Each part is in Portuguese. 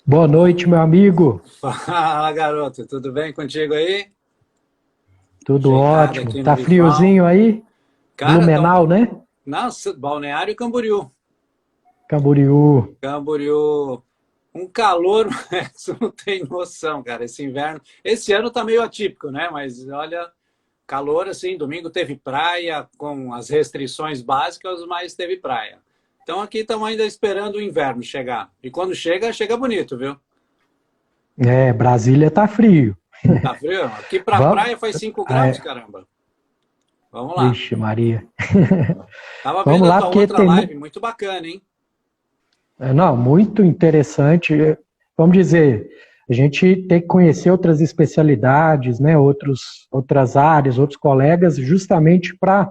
Boa noite, meu amigo. Fala, garoto, tudo bem contigo aí? Tudo Ajeitado ótimo. aqui no Tá ritual. friozinho aí? Cara, Blumenau, né? nossa, Balneário Camboriú. Camboriú. Camboriú, um calor, mas você não tem noção, cara, esse inverno. Esse ano tá meio atípico, né? Mas olha, calor assim, domingo teve praia, com as restrições básicas, mas teve praia. Então aqui estamos ainda esperando o inverno chegar. E quando chega, chega bonito, viu? É, Brasília tá frio. Tá frio? Aqui pra Vamos. praia faz 5 graus, É, caramba. Vamos lá. vixe, Maria. Tava vendo Vamos a lá, tua porque outra tem. live, muito bacana, hein? Não, muito interessante. Vamos dizer, a gente tem que conhecer outras especialidades, né? Outras áreas, outros colegas, justamente para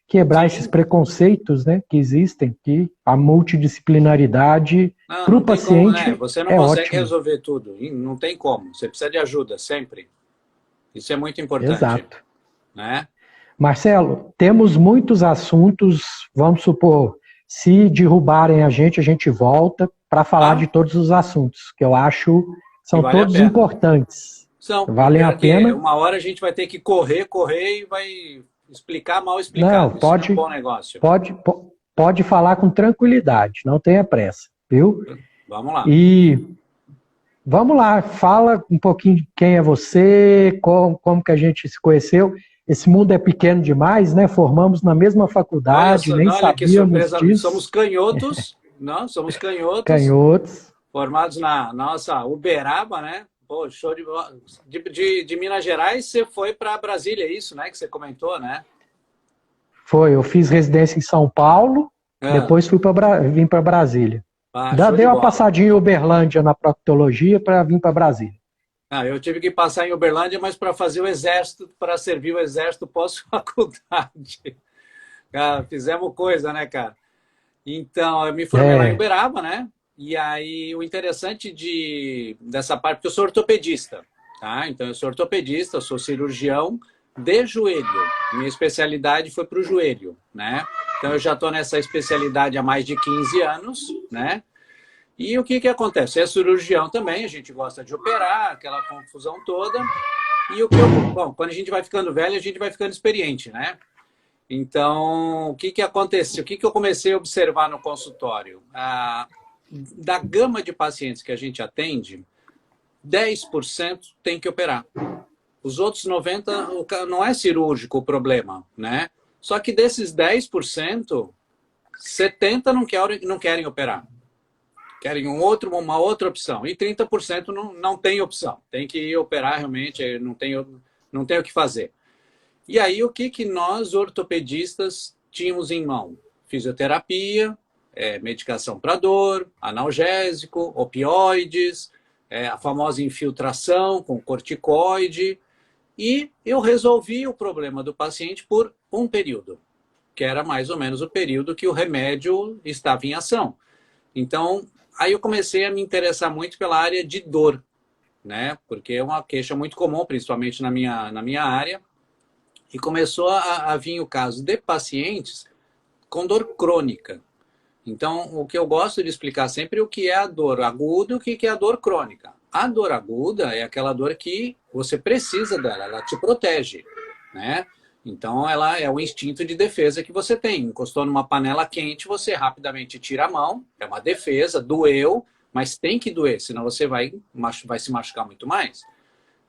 quebrar esses Sim. preconceitos, né, que existem, que a multidisciplinaridade Não, para o não tem como, né? paciente Você não é consegue ótimo. resolver tudo. Não tem como. Você precisa de ajuda, sempre. Isso é muito importante, Exato. né? Marcelo, temos muitos assuntos, vamos supor, se derrubarem a gente volta para falar Ah, de todos os assuntos, que eu acho que são vale a todos pena. importantes, São. E o valem pior a é que pena. uma hora a gente vai ter que correr e vai explicar mal Não, explicado. Isso não é um bom negócio. pode falar com tranquilidade, não tenha pressa, viu? Vamos lá. E vamos lá, fala um pouquinho de quem é você, como que a gente se conheceu. Esse mundo é pequeno demais, né? Formamos na mesma Olha faculdade, só, nem olha que sabíamos surpresa. disso. Somos canhotos, não? Somos canhotos, Canhotos. formados na nossa Uberaba, né? Pô, show de bola. De Minas Gerais, você foi para Brasília, é isso, né? Que você comentou, né? Foi, eu fiz residência em São Paulo, Ah, depois vim para Brasília. show Dei de uma bola. passadinha em Uberlândia na proctologia para vir para Brasília. Ah, eu tive que passar em Uberlândia, mas para fazer o exército, para servir o exército pós-faculdade. Cara, fizemos coisa, né, cara? Então, eu me formei lá em É, Uberaba, né? E aí, o interessante dessa parte, porque eu sou ortopedista, tá? Então, eu sou ortopedista, sou cirurgião de joelho. Minha especialidade foi para o joelho, né? Então, eu já estou nessa especialidade há mais de 15 anos, né? E o que acontece? É cirurgião também, a gente gosta de operar, aquela confusão toda. E bom, quando a gente vai ficando velho, a gente vai ficando experiente, né? Então, o que aconteceu? O que eu comecei a observar no consultório? Da gama de pacientes que a gente atende, 10% tem que operar. Os outros 90% não é cirúrgico o problema, né? Só que desses 10%, 70% não querem operar. Querem uma outra opção. E 30% não tem opção. Tem que ir operar realmente, não tem o que fazer. E aí, o que nós, ortopedistas, tínhamos em mão? Fisioterapia, medicação para dor, analgésico, opioides, a famosa infiltração com corticoide. E eu resolvi o problema do paciente por um período, que era mais ou menos o período que o remédio estava em ação. Então, aí eu comecei a me interessar muito pela área de dor, né? Porque é uma queixa muito comum, principalmente na minha área. E começou a vir o caso de pacientes com dor crônica. Então, o que eu gosto de explicar sempre é o que é a dor aguda e o que é a dor crônica. A dor aguda é aquela dor que você precisa dela, ela te protege, né? Então, ela é o instinto de defesa que você tem. Encostou numa panela quente, você rapidamente tira a mão, é uma defesa, doeu, mas tem que doer, senão você vai se machucar muito mais.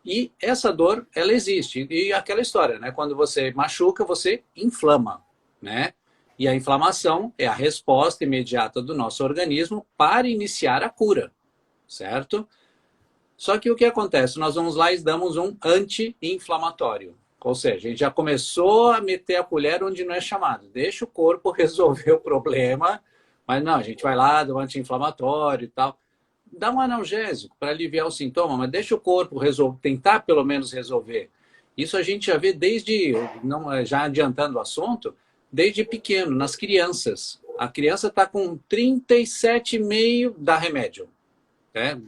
E essa dor, ela existe. E aquela história, né? Quando você machuca, você inflama, né? E a inflamação é a resposta imediata do nosso organismo para iniciar a cura, certo? Só que o que acontece? Nós vamos lá e damos um anti-inflamatório. Ou seja, a gente já começou a meter a colher onde não é chamado. Deixa o corpo resolver o problema, mas não, a gente vai lá, dá um anti-inflamatório e tal. Dá um analgésico para aliviar o sintoma, mas deixa o corpo tentar pelo menos resolver. Isso a gente já vê desde, não, já adiantando o assunto, desde pequeno, nas crianças. A criança está com 37,5, dá remédio.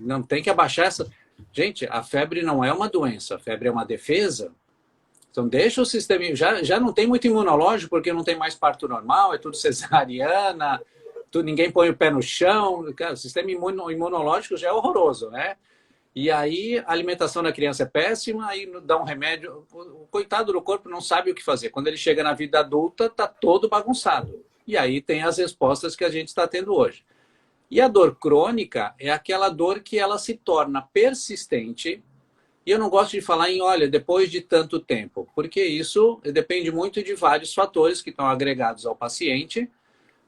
Não tem que abaixar essa. Gente, a febre não é uma doença, a febre é uma defesa. Então deixa o sistema. Já não tem muito imunológico, porque não tem mais parto normal, é tudo cesariana. ninguém põe o pé no chão, cara, o sistema imunológico já é horroroso, né? E aí a alimentação da criança é péssima, aí dá um remédio, o coitado do corpo não sabe o que fazer. Quando ele chega na vida adulta, tá todo bagunçado. E aí tem as respostas que a gente está tendo hoje. E a dor crônica é aquela dor que ela se torna persistente. E eu não gosto de falar em, olha, depois de tanto tempo, porque isso depende muito de vários fatores que estão agregados ao paciente,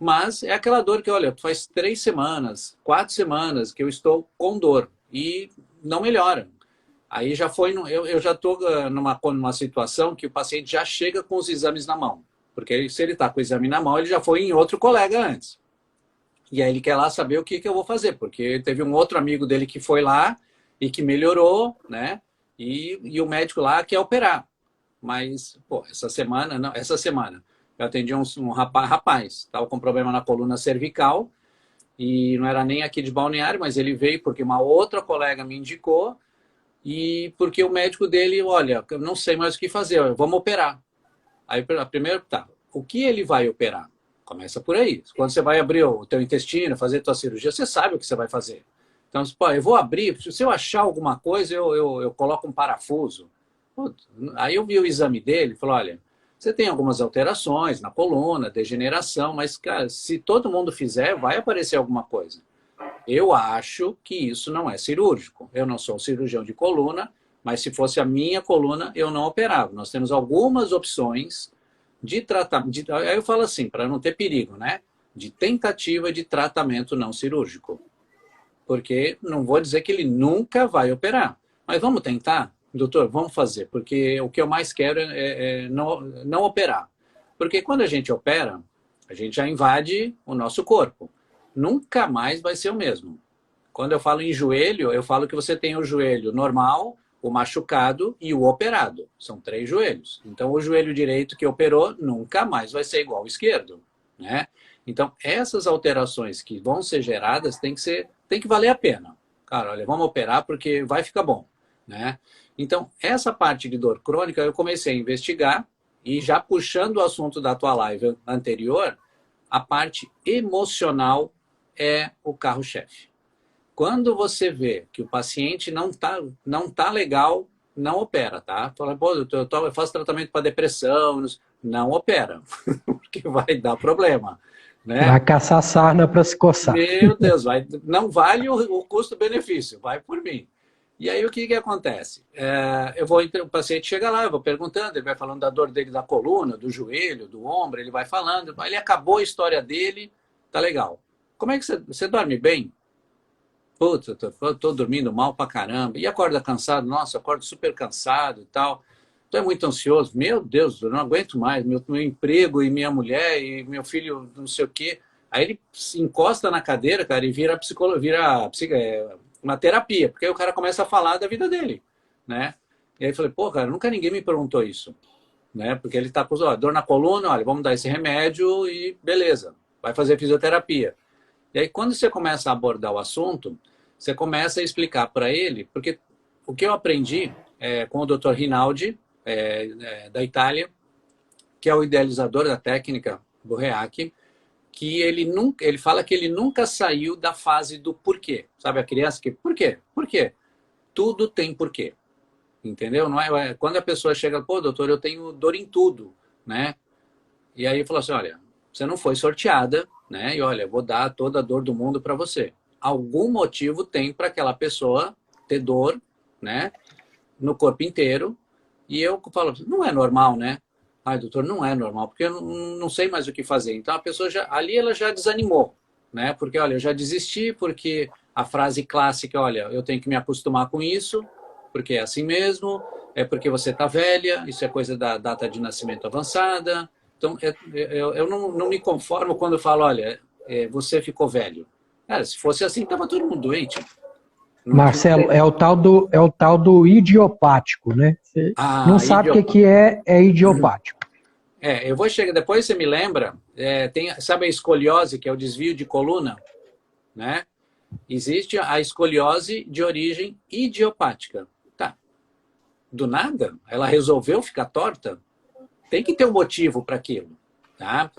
mas é aquela dor que, olha, faz 3 semanas, 4 semanas que eu estou com dor e não melhora. Aí já foi, eu já estou numa situação que o paciente já chega com os exames na mão, porque se ele está com o exame na mão, ele já foi em outro colega antes. E aí ele quer lá saber o que eu vou fazer, porque teve um outro amigo dele que foi lá e que melhorou, né? E o médico lá quer operar. Mas, pô, essa semana eu atendi um rapaz, estava com problema na coluna cervical e não era nem aqui de Balneário, mas ele veio porque uma outra colega me indicou e porque o médico dele, olha, eu não sei mais o que fazer, vamos operar. Aí, primeiro, tá, o que ele vai operar? Começa por aí. Quando você vai abrir o teu intestino, fazer tua cirurgia, você sabe o que você vai fazer. Então, pô, eu vou abrir, se eu achar alguma coisa, eu coloco um parafuso. Putz, aí eu vi o exame dele e falou, olha, você tem algumas alterações na coluna, degeneração, mas, cara, se todo mundo fizer, vai aparecer alguma coisa. Eu acho que isso não é cirúrgico. Eu não sou cirurgião de coluna, mas se fosse a minha coluna, eu não operava. Nós temos algumas opções de tratamento. Aí eu falo assim, para não ter perigo, né? De tentativa de tratamento não cirúrgico. Porque não vou dizer que ele nunca vai operar. Mas vamos tentar? Doutor, vamos fazer. Porque o que eu mais quero é não operar. Porque quando a gente opera, a gente já invade o nosso corpo. Nunca mais vai ser o mesmo. Quando eu falo em joelho, eu falo que você tem o joelho normal, o machucado e o operado. São 3 joelhos. Então, o joelho direito que operou nunca mais vai ser igual ao esquerdo, né? Então, essas alterações que vão ser geradas tem que valer a pena. Cara, olha, vamos operar porque vai ficar bom, né? Então, essa parte de dor crônica eu comecei a investigar e já puxando o assunto da tua live anterior, a parte emocional é o carro-chefe. Quando você vê que o paciente não tá legal, não opera, tá? Fala, pô, eu faço tratamento para depressão, não opera, porque vai dar problema, né? Vai caçar sarna para se coçar. Meu Deus, não vale o custo-benefício, vai por mim. E aí o que acontece? O paciente chega lá, eu vou perguntando, ele vai falando da dor dele da coluna, do joelho, do ombro, ele vai falando, ele acabou a história dele, tá legal. Como é que você dorme bem? Putz, eu tô dormindo mal pra caramba. E acorda cansado? Nossa, eu acordo super cansado e tal. Tô muito ansioso. Meu Deus, eu não aguento mais. Meu emprego e minha mulher e meu filho não sei o quê. Aí ele se encosta na cadeira, cara, e vira uma terapia. Porque aí o cara começa a falar da vida dele, né? E aí eu falei, pô, cara, nunca ninguém me perguntou isso, né? Porque ele tá com dor na coluna, olha, vamos dar esse remédio e beleza. Vai fazer fisioterapia. E aí, quando você começa a abordar o assunto, você começa a explicar para ele, porque o que eu aprendi com o Dr. Rinaldi, da Itália, que é o idealizador da técnica do REAC, que ele fala que ele nunca saiu da fase do porquê. Sabe a criança que, por quê? Por quê? Tudo tem porquê. Entendeu? Não é, quando a pessoa chega, pô, doutor, eu tenho dor em tudo, né? E aí fala assim, olha, você não foi sorteada, né? E olha, eu vou dar toda a dor do mundo para você. Algum motivo tem para aquela pessoa ter dor, né? No corpo inteiro. E eu falo, não é normal, né? Ai, doutor, não é normal, porque eu não sei mais o que fazer. Então a pessoa ali ela já desanimou, né? Porque, olha, eu já desisti, porque a frase clássica, olha, eu tenho que me acostumar com isso, porque é assim mesmo, é porque você está velha, isso é coisa da data de nascimento avançada. Então, eu não me conformo quando eu falo, olha, você ficou velho. Cara, se fosse assim, estava todo mundo doente. Marcelo, é o tal do idiopático, né? Você não sabe o que é idiopático. Eu vou chegar, depois você me lembra, sabe a escoliose, que é o desvio de coluna, né? Existe a escoliose de origem idiopática. Tá. Do nada, ela resolveu ficar torta? Tem que ter um motivo para aquilo, tá?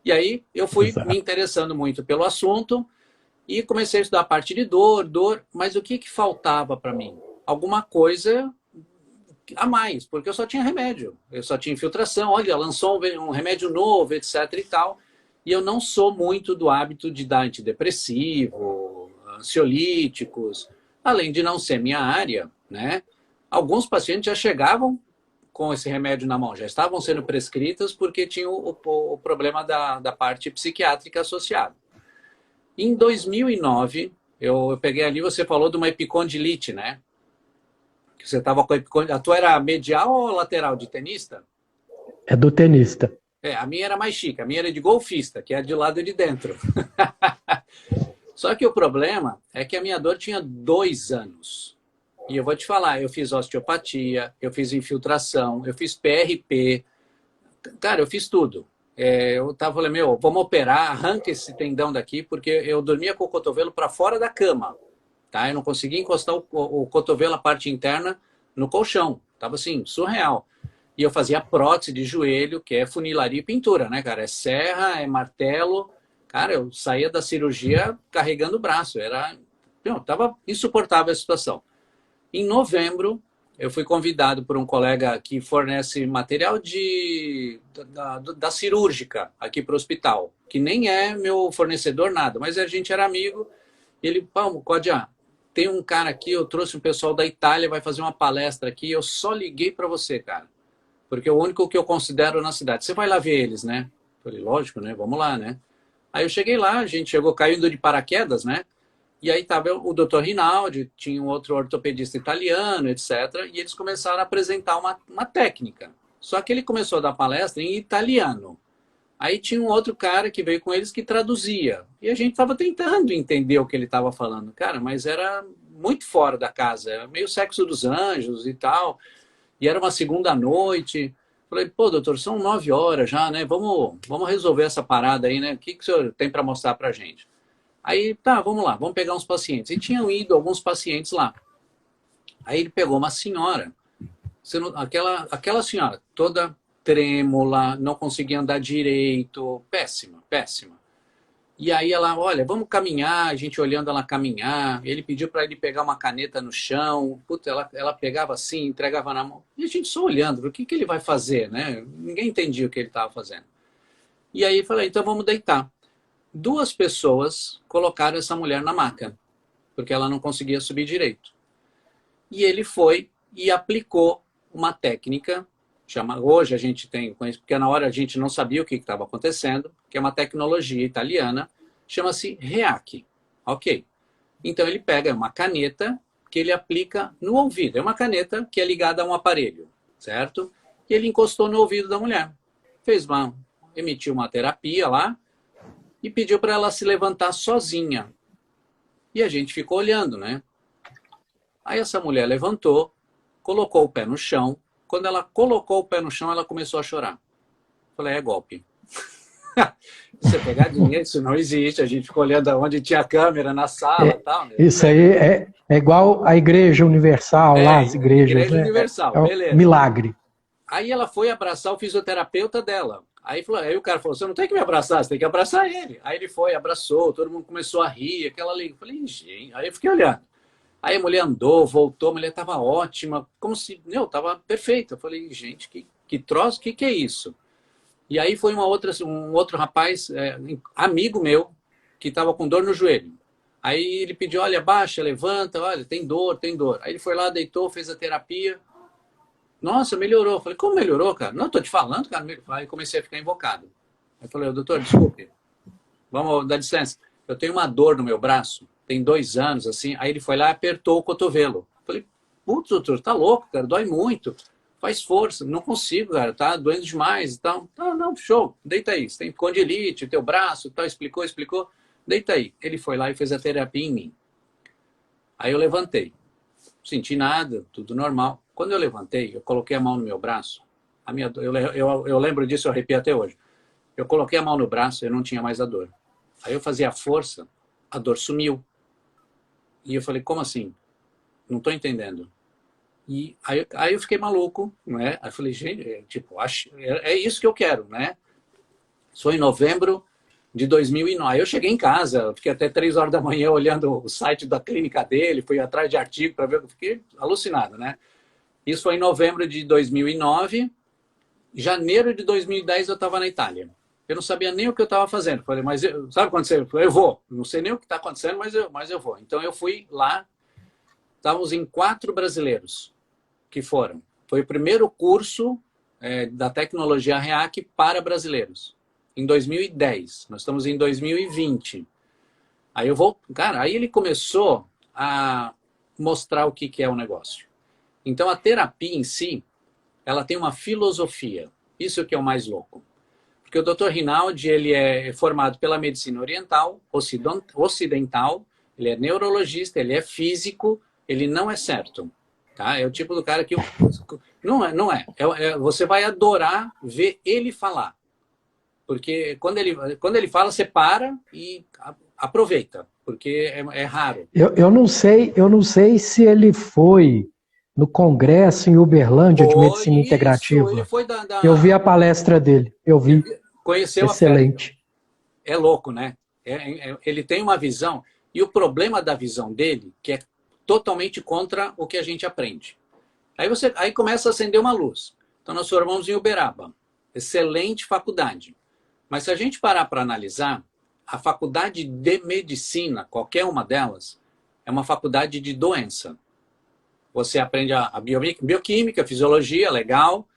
E aí eu fui Exato. me interessando muito pelo assunto e comecei a estudar a parte de dor, mas o que faltava para mim? Alguma coisa a mais, porque eu só tinha remédio, eu só tinha infiltração, olha, lançou um remédio novo, etc e tal, e eu não sou muito do hábito de dar antidepressivo, ansiolíticos, além de não ser minha área, né? Alguns pacientes já chegavam com esse remédio na mão, já estavam sendo prescritas porque tinham o problema da parte psiquiátrica associada. Em 2009, eu peguei ali, você falou de uma epicondilite, né? Que você estava com a epicondilite. A tua era medial ou lateral de tenista? É do tenista. A minha era mais chique, a minha era de golfista, que é de lado de dentro. Só que o problema é que a minha dor tinha 2 anos. E eu vou te falar, eu fiz osteopatia, eu fiz infiltração, eu fiz PRP. Cara, eu fiz tudo. Eu tava falando, meu, vamos operar, arranca esse tendão daqui, porque eu dormia com o cotovelo para fora da cama. Tá? Eu não conseguia encostar o cotovelo, a parte interna, no colchão. Tava assim, surreal. E eu fazia prótese de joelho, que é funilaria e pintura, né, cara? É serra, é martelo. Cara, eu saía da cirurgia carregando o braço. Tava insuportável a situação. Em novembro, eu fui convidado por um colega que fornece material da cirúrgica aqui para o hospital, que nem é meu fornecedor, nada, mas a gente era amigo. Ele, Palmo, Codia, tem um cara aqui, eu trouxe um pessoal da Itália, vai fazer uma palestra aqui, eu só liguei para você, cara, porque é o único que eu considero na cidade. Você vai lá ver eles, né? Eu falei, lógico, né? Vamos lá, né? Aí eu cheguei lá, a gente chegou caindo de paraquedas, né? E aí estava o Dr. Rinaldi, tinha um outro ortopedista italiano, etc. E eles começaram a apresentar uma técnica. Só que ele começou a dar palestra em italiano. Aí tinha um outro cara que veio com eles que traduzia. E a gente estava tentando entender o que ele estava falando. Cara, mas era muito fora da casa. Era meio Sexo dos Anjos e tal. E era uma segunda noite. Falei, pô, doutor, são 9 horas já, né? Vamos resolver essa parada aí, né? O que o senhor tem para mostrar para gente? Aí, tá, vamos lá, vamos pegar uns pacientes. E tinham ido alguns pacientes lá. Aí ele pegou uma senhora, aquela senhora, toda trêmula, não conseguia andar direito, péssima, péssima. E aí ela, olha, vamos caminhar, a gente olhando ela caminhar. Ele pediu para ele pegar uma caneta no chão. Puta, ela pegava assim, entregava na mão. E a gente só olhando, o que ele vai fazer, né? Ninguém entendia o que ele estava fazendo. E aí eu falei, então vamos deitar. 2 pessoas colocaram essa mulher na maca, porque ela não conseguia subir direito. E ele foi e aplicou uma técnica, hoje a gente tem, porque na hora a gente não sabia o que estava acontecendo, que é uma tecnologia italiana, chama-se REAC. Ok. Então ele pega uma caneta que ele aplica no ouvido. É uma caneta que é ligada a um aparelho, certo? E ele encostou no ouvido da mulher. Emitiu uma terapia lá, e pediu para ela se levantar sozinha. E a gente ficou olhando, né? Aí essa mulher levantou, colocou o pé no chão. Quando ela colocou o pé no chão, ela começou a chorar. Falei, é golpe. Isso é pegadinha, isso não existe. A gente ficou olhando onde tinha câmera na sala e tal. Né? Isso aí é igual a Igreja Universal, lá as igrejas, Igreja né? Universal, É um beleza. milagre. Aí ela foi abraçar o fisioterapeuta dela. Aí o cara falou, você não tem que me abraçar, você tem que abraçar ele. Aí ele foi, abraçou, todo mundo começou a rir, aquela ali. Eu falei, gente, aí eu fiquei olhando. Aí a mulher andou, voltou, a mulher estava ótima, como se, estava perfeita. Eu falei, gente, que troço, que é isso? E aí foi um outro rapaz, amigo meu, que estava com dor no joelho. Aí ele pediu, olha, baixa, levanta, olha, tem dor, tem dor. Aí ele foi lá, deitou, fez a terapia. Nossa, melhorou. Eu falei, como melhorou, cara? Não, tô te falando, cara. Aí comecei a ficar invocado. Aí falei, doutor, desculpe. Vamos dar licença. Eu tenho uma dor no meu braço. Tem 2 anos, assim. Aí ele foi lá e apertou o cotovelo. Eu falei, putz, doutor, tá louco, cara. Dói muito. Faz força. Não consigo, cara. Tá doendo demais e tal. Ah, não, show. Deita aí. Você tem condilite, teu braço, tal. Explicou. Deita aí. Ele foi lá e fez a terapia em mim. Aí eu levantei. Senti nada, tudo normal. Quando eu levantei, eu coloquei a mão no meu braço. Eu lembro disso, eu arrepio até hoje. Eu coloquei a mão no braço e eu não tinha mais a dor. Aí eu fazia força, a dor sumiu. E eu falei, como assim? Não estou entendendo. E aí eu fiquei maluco, né? Aí eu falei, gente, é isso que eu quero, né? Isso foi em novembro de 2009. Aí eu cheguei em casa, fiquei até 3 horas da manhã olhando o site da clínica dele, fui atrás de artigo para ver, eu fiquei alucinado, né? Isso foi em novembro de 2009. Janeiro de 2010 eu estava na Itália. Eu não sabia nem o que eu estava fazendo. Falei, mas sabe quando você... Eu vou. Não sei nem o que está acontecendo, mas eu vou. Então eu fui lá. Estávamos em 4 brasileiros que foram. Foi o primeiro curso da tecnologia REAC para brasileiros. Em 2010. Nós estamos em 2020. Aí eu vou... Cara, aí ele começou a mostrar o que é o negócio. Então a terapia em si, ela tem uma filosofia. Isso que é o mais louco. Porque o Dr. Rinaldi, ele é formado pela medicina oriental, ocidental, ele é neurologista, ele é físico, ele não é certo. Tá? É o tipo do cara que... Não é. Você vai adorar ver ele falar. Porque quando ele fala, você para e aproveita. Porque é raro. Eu não sei se ele foi no congresso em Uberlândia de medicina integrativa. Ele foi Eu vi a palestra dele, eu vi. Conheceu excelente. A Férica. É louco, né? Ele tem uma visão, e o problema da visão dele, que é totalmente contra o que a gente aprende. Aí começa a acender uma luz. Então nós formamos em Uberaba. Excelente faculdade. Mas se a gente parar para analisar, a faculdade de medicina, qualquer uma delas, é uma faculdade de doença. Você aprende a bioquímica, a fisiologia, legal,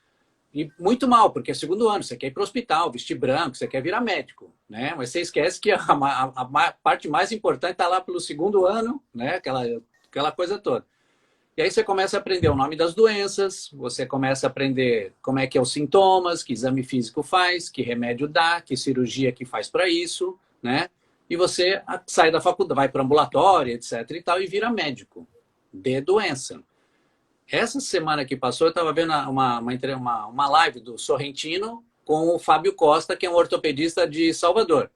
e muito mal, porque é 2º ano, você quer ir para o hospital, vestir branco, você quer virar médico, né? Mas você esquece que a parte mais importante está lá pelo 2º ano, né? Aquela coisa toda. E aí você começa a aprender o nome das doenças, você começa a aprender como é que é os sintomas, que exame físico faz, que remédio dá, que cirurgia que faz para isso, né? E você sai da faculdade, vai para o ambulatório, etc. e tal, e vira médico de doença. Essa semana que passou, eu estava vendo uma live do Sorrentino com o Fábio Costa, que é um ortopedista de Salvador.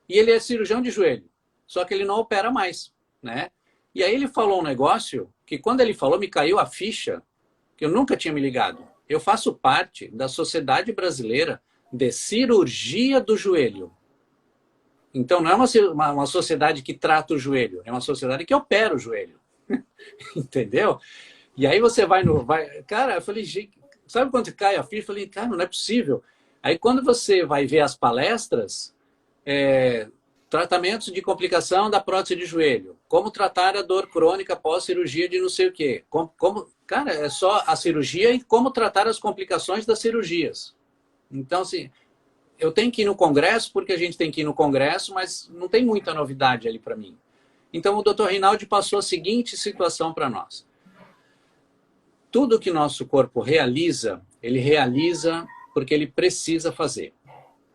E ele é cirurgião de joelho, só que ele não opera mais, né? E aí ele falou um negócio que, quando ele falou, me caiu a ficha, que eu nunca tinha me ligado. Eu faço parte da Sociedade Brasileira de Cirurgia do Joelho. Então não é uma sociedade que trata o joelho, é uma sociedade que opera o joelho. Entendeu? E aí você Cara, eu falei, gente, sabe quando cai a ficha? Eu falei, cara, não é possível. Aí quando você vai ver as palestras, tratamentos de complicação da prótese de joelho, como tratar a dor crônica pós-cirurgia de não sei o quê. Cara, é só a cirurgia e como tratar as complicações das cirurgias. Então, assim, eu tenho que ir no congresso, porque a gente tem que ir no congresso, mas não tem muita novidade ali para mim. Então o Dr. Rinaldi passou a seguinte situação para nós. Tudo que nosso corpo realiza, ele realiza porque ele precisa fazer,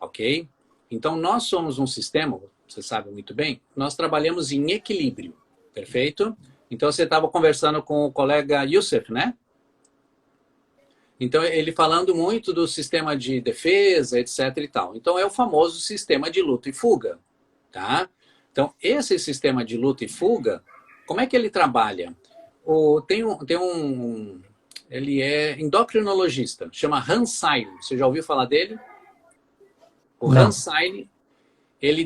ok? Então nós somos um sistema, você sabe muito bem, nós trabalhamos em equilíbrio, perfeito? Então você estava conversando com o colega Youssef, né? Então ele falando muito do sistema de defesa, etc e tal. Então é o famoso sistema de luta e fuga, tá? Então esse sistema de luta e fuga, como é que ele trabalha? Ele é endocrinologista, chama Hans Seidel. Você já ouviu falar dele? O Não. Hans Seidel, ele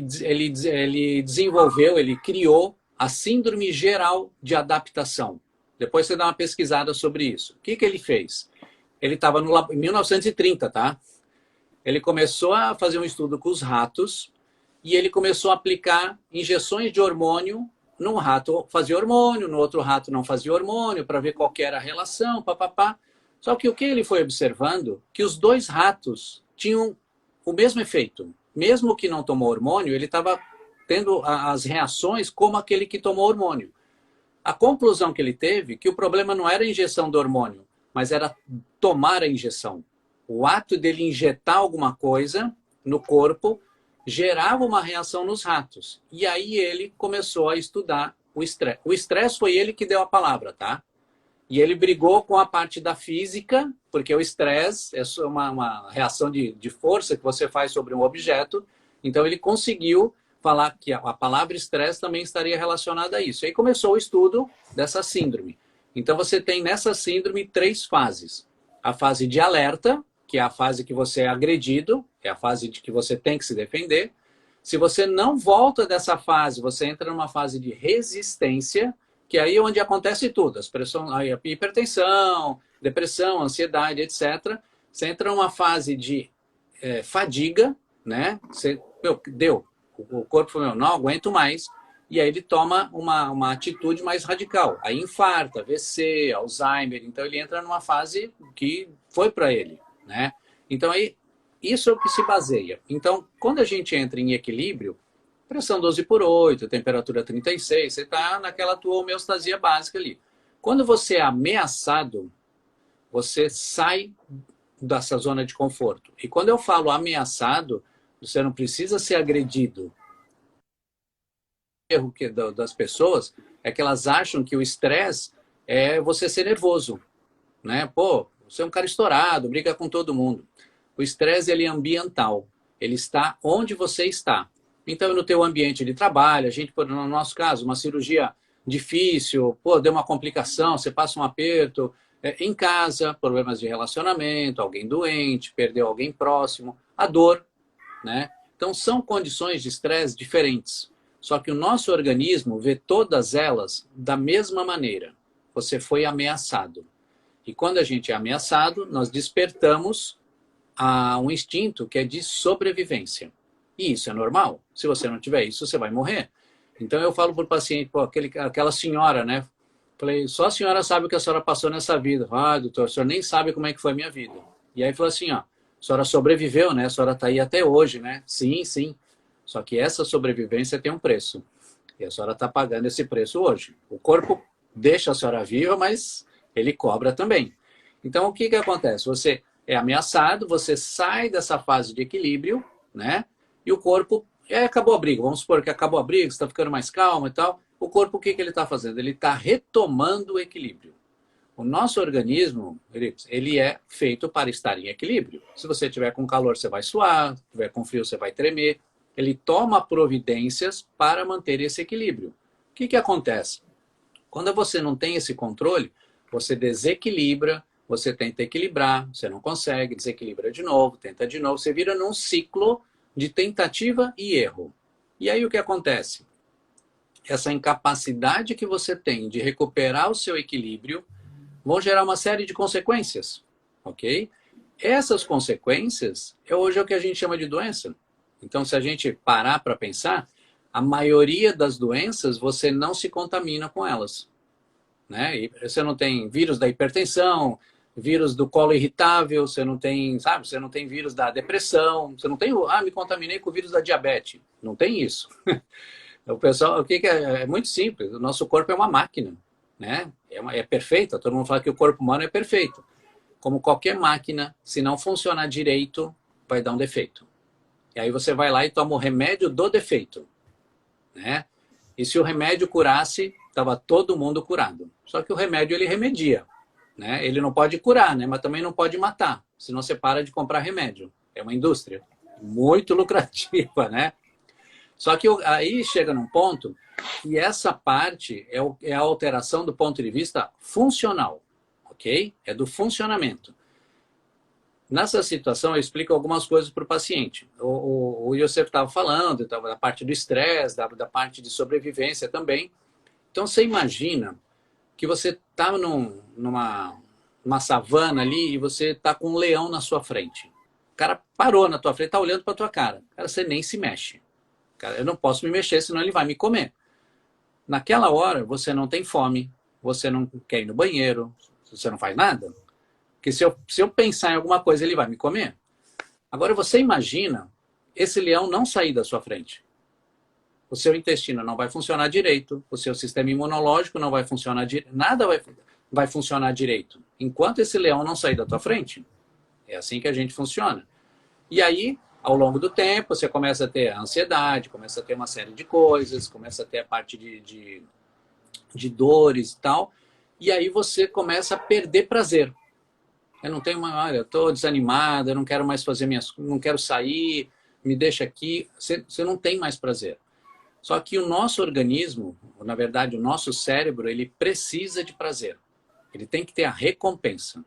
desenvolveu, ele criou a síndrome geral de adaptação. Depois você dá uma pesquisada sobre isso. O que ele fez? Ele estava em 1930, tá? Ele começou a fazer um estudo com os ratos e ele começou a aplicar injeções de hormônio. Num rato fazia hormônio, no outro rato não fazia hormônio, para ver qual que era a relação, papapá. Só que o que ele foi observando? Que os 2 ratos tinham o mesmo efeito. Mesmo que não tomou hormônio, ele estava tendo as reações como aquele que tomou hormônio. A conclusão que ele teve, que o problema não era a injeção do hormônio, mas era tomar a injeção. O ato dele injetar alguma coisa no corpo gerava uma reação nos ratos. E aí ele começou a estudar o estresse. O estresse foi ele que deu a palavra, tá? E ele brigou com a parte da física, porque o estresse é uma reação de força que você faz sobre um objeto. Então ele conseguiu falar que a palavra estresse também estaria relacionada a isso. E aí começou o estudo dessa síndrome. Então você tem nessa síndrome 3 fases. A fase de alerta, que é a fase que você é agredido, é a fase de que você tem que se defender. Se você não volta dessa fase, você entra numa fase de resistência, que aí é onde acontece tudo, as pressões, a hipertensão, depressão, ansiedade, etc. Você entra numa fase de fadiga, né? Você, deu, o corpo falou, não aguento mais, e aí ele toma uma atitude mais radical. Aí infarta, AVC, Alzheimer, então ele entra numa fase que foi para ele, né? Então aí, isso é o que se baseia. Então, quando a gente entra em equilíbrio, pressão 12/8, temperatura 36, você está naquela tua homeostasia básica ali. Quando você é ameaçado, você sai dessa zona de conforto. E quando eu falo ameaçado, você não precisa ser agredido. O erro das pessoas é que elas acham que o estresse é você ser nervoso, né? Pô, você é um cara estourado, briga com todo mundo. O estresse, ele é ambiental. Ele está onde você está. Então, no teu ambiente de trabalho, a gente, no nosso caso, uma cirurgia difícil, pô, deu uma complicação, você passa um aperto. Em casa, problemas de relacionamento, alguém doente, perdeu alguém próximo, a dor, né? Então, são condições de estresse diferentes. Só que o nosso organismo vê todas elas da mesma maneira. Você foi ameaçado. E quando a gente é ameaçado, nós despertamos a um instinto que é de sobrevivência. E isso é normal. Se você não tiver isso, você vai morrer. Então eu falo para o paciente, pô, aquela senhora, né? Falei, só a senhora sabe o que a senhora passou nessa vida. Ah, doutor, a senhora nem sabe como é que foi a minha vida. E aí falou assim, ó, a senhora sobreviveu, né? A senhora está aí até hoje, né? Sim, sim. Só que essa sobrevivência tem um preço. E a senhora está pagando esse preço hoje. O corpo deixa a senhora viva, mas ele cobra também. Então, o que acontece? Você é ameaçado, você sai dessa fase de equilíbrio, né? E o corpo, acabou a briga. Vamos supor que acabou a briga, você está ficando mais calmo e tal. O corpo, o que ele está fazendo? Ele está retomando o equilíbrio. O nosso organismo, ele é feito para estar em equilíbrio. Se você tiver com calor, você vai suar. Se tiver com frio, você vai tremer. Ele toma providências para manter esse equilíbrio. O que acontece? Quando você não tem esse controle, você desequilibra, você tenta equilibrar, você não consegue, desequilibra de novo, tenta de novo. Você vira num ciclo de tentativa e erro. E aí o que acontece? Essa incapacidade que você tem de recuperar o seu equilíbrio vão gerar uma série de consequências, ok? Essas consequências hoje é o que a gente chama de doença. Então, se a gente parar para pensar, a maioria das doenças você não se contamina com elas, né? E você não tem vírus da hipertensão, vírus do colo irritável, você não tem, sabe? Você não tem vírus da depressão, você não tem, me contaminei com o vírus da diabetes. Não tem isso. O pessoal, o que é? É muito simples. O nosso corpo é uma máquina, né? É perfeita. Todo mundo fala que o corpo humano é perfeito. Como qualquer máquina, se não funcionar direito, vai dar um defeito. E aí você vai lá e toma o remédio do defeito, né? E se o remédio curasse, estava todo mundo curado. Só que o remédio, ele remedia, né? Ele não pode curar, né? Mas também não pode matar. Senão você para de comprar remédio. É uma indústria muito lucrativa, né? Só que aí chega num ponto que essa parte é a alteração do ponto de vista funcional, ok? É do funcionamento. Nessa situação, eu explico algumas coisas para o paciente. O Youssef estava falando da parte do estresse, da parte de sobrevivência também. Então, você imagina que você está numa savana ali e você está com um leão na sua frente. O cara parou na tua frente, está olhando para a tua cara. Cara, você nem se mexe. Cara, eu não posso me mexer, senão ele vai me comer. Naquela hora, você não tem fome, você não quer ir no banheiro, você não faz nada. Porque se eu pensar em alguma coisa, ele vai me comer. Agora, você imagina esse leão não sair da sua frente. O seu intestino não vai funcionar direito, o seu sistema imunológico não vai funcionar direito, nada vai funcionar direito, enquanto esse leão não sair da tua frente. É assim que a gente funciona. E aí, ao longo do tempo, você começa a ter a ansiedade, começa a ter uma série de coisas, começa a ter a parte de dores e tal, e aí você começa a perder prazer. Eu não tenho olha, eu estou desanimada, eu não quero mais fazer não quero sair, me deixa aqui. Você não tem mais prazer. Só que o nosso organismo, na verdade, o nosso cérebro, ele precisa de prazer. Ele tem que ter a recompensa.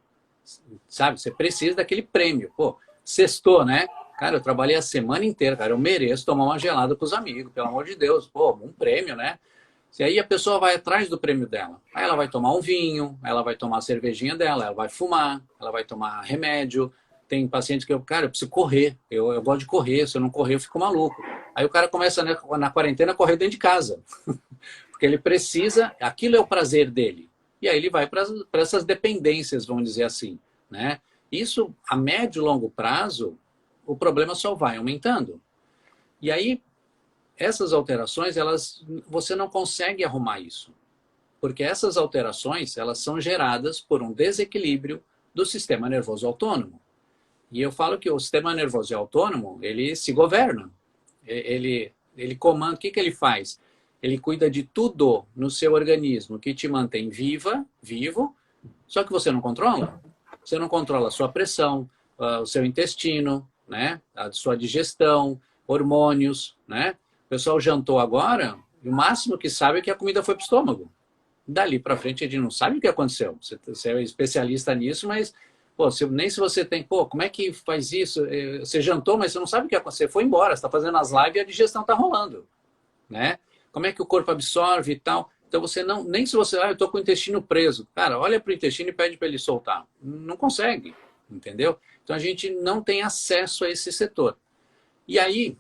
sabe? Você precisa daquele prêmio. Pô, sextou, né? Cara, eu trabalhei a semana inteira, cara. Eu mereço tomar uma gelada com os amigos, pelo amor de Deus. Pô, um prêmio, né? E aí a pessoa vai atrás do prêmio dela. Aí ela vai tomar um vinho, ela vai tomar a cervejinha dela, ela vai fumar, ela vai tomar remédio. Tem pacientes que cara, eu preciso correr. Eu gosto de correr, se eu não correr eu fico maluco. Aí o cara começa na quarentena a correr dentro de casa. Porque ele precisa, aquilo é o prazer dele. E aí ele vai para essas dependências, vamos dizer assim, né? Isso, a médio e longo prazo, o problema só vai aumentando. E aí, essas alterações, você não consegue arrumar isso. Porque essas alterações, elas são geradas por um desequilíbrio do sistema nervoso autônomo. E eu falo que o sistema nervoso autônomo, ele se governa. Ele comanda, o que ele faz? Ele cuida de tudo no seu organismo que te mantém vivo, só que você não controla. Você não controla a sua pressão, o seu intestino, né? A sua digestão, hormônios, né? O pessoal jantou agora, e o máximo que sabe é que a comida foi para o estômago. Dali para frente, a gente não sabe o que aconteceu. Você é especialista nisso, mas pô, nem se você tem... Pô, como é que faz isso? Você jantou, mas você não sabe o que aconteceu. Você foi embora, você está fazendo as lives e a digestão está rolando, né? Como é que o corpo absorve e tal. Então, você não... Nem se você... eu estou com o intestino preso. Cara, olha para o intestino e pede para ele soltar. Não consegue, entendeu? Então, a gente não tem acesso a esse setor. E aí,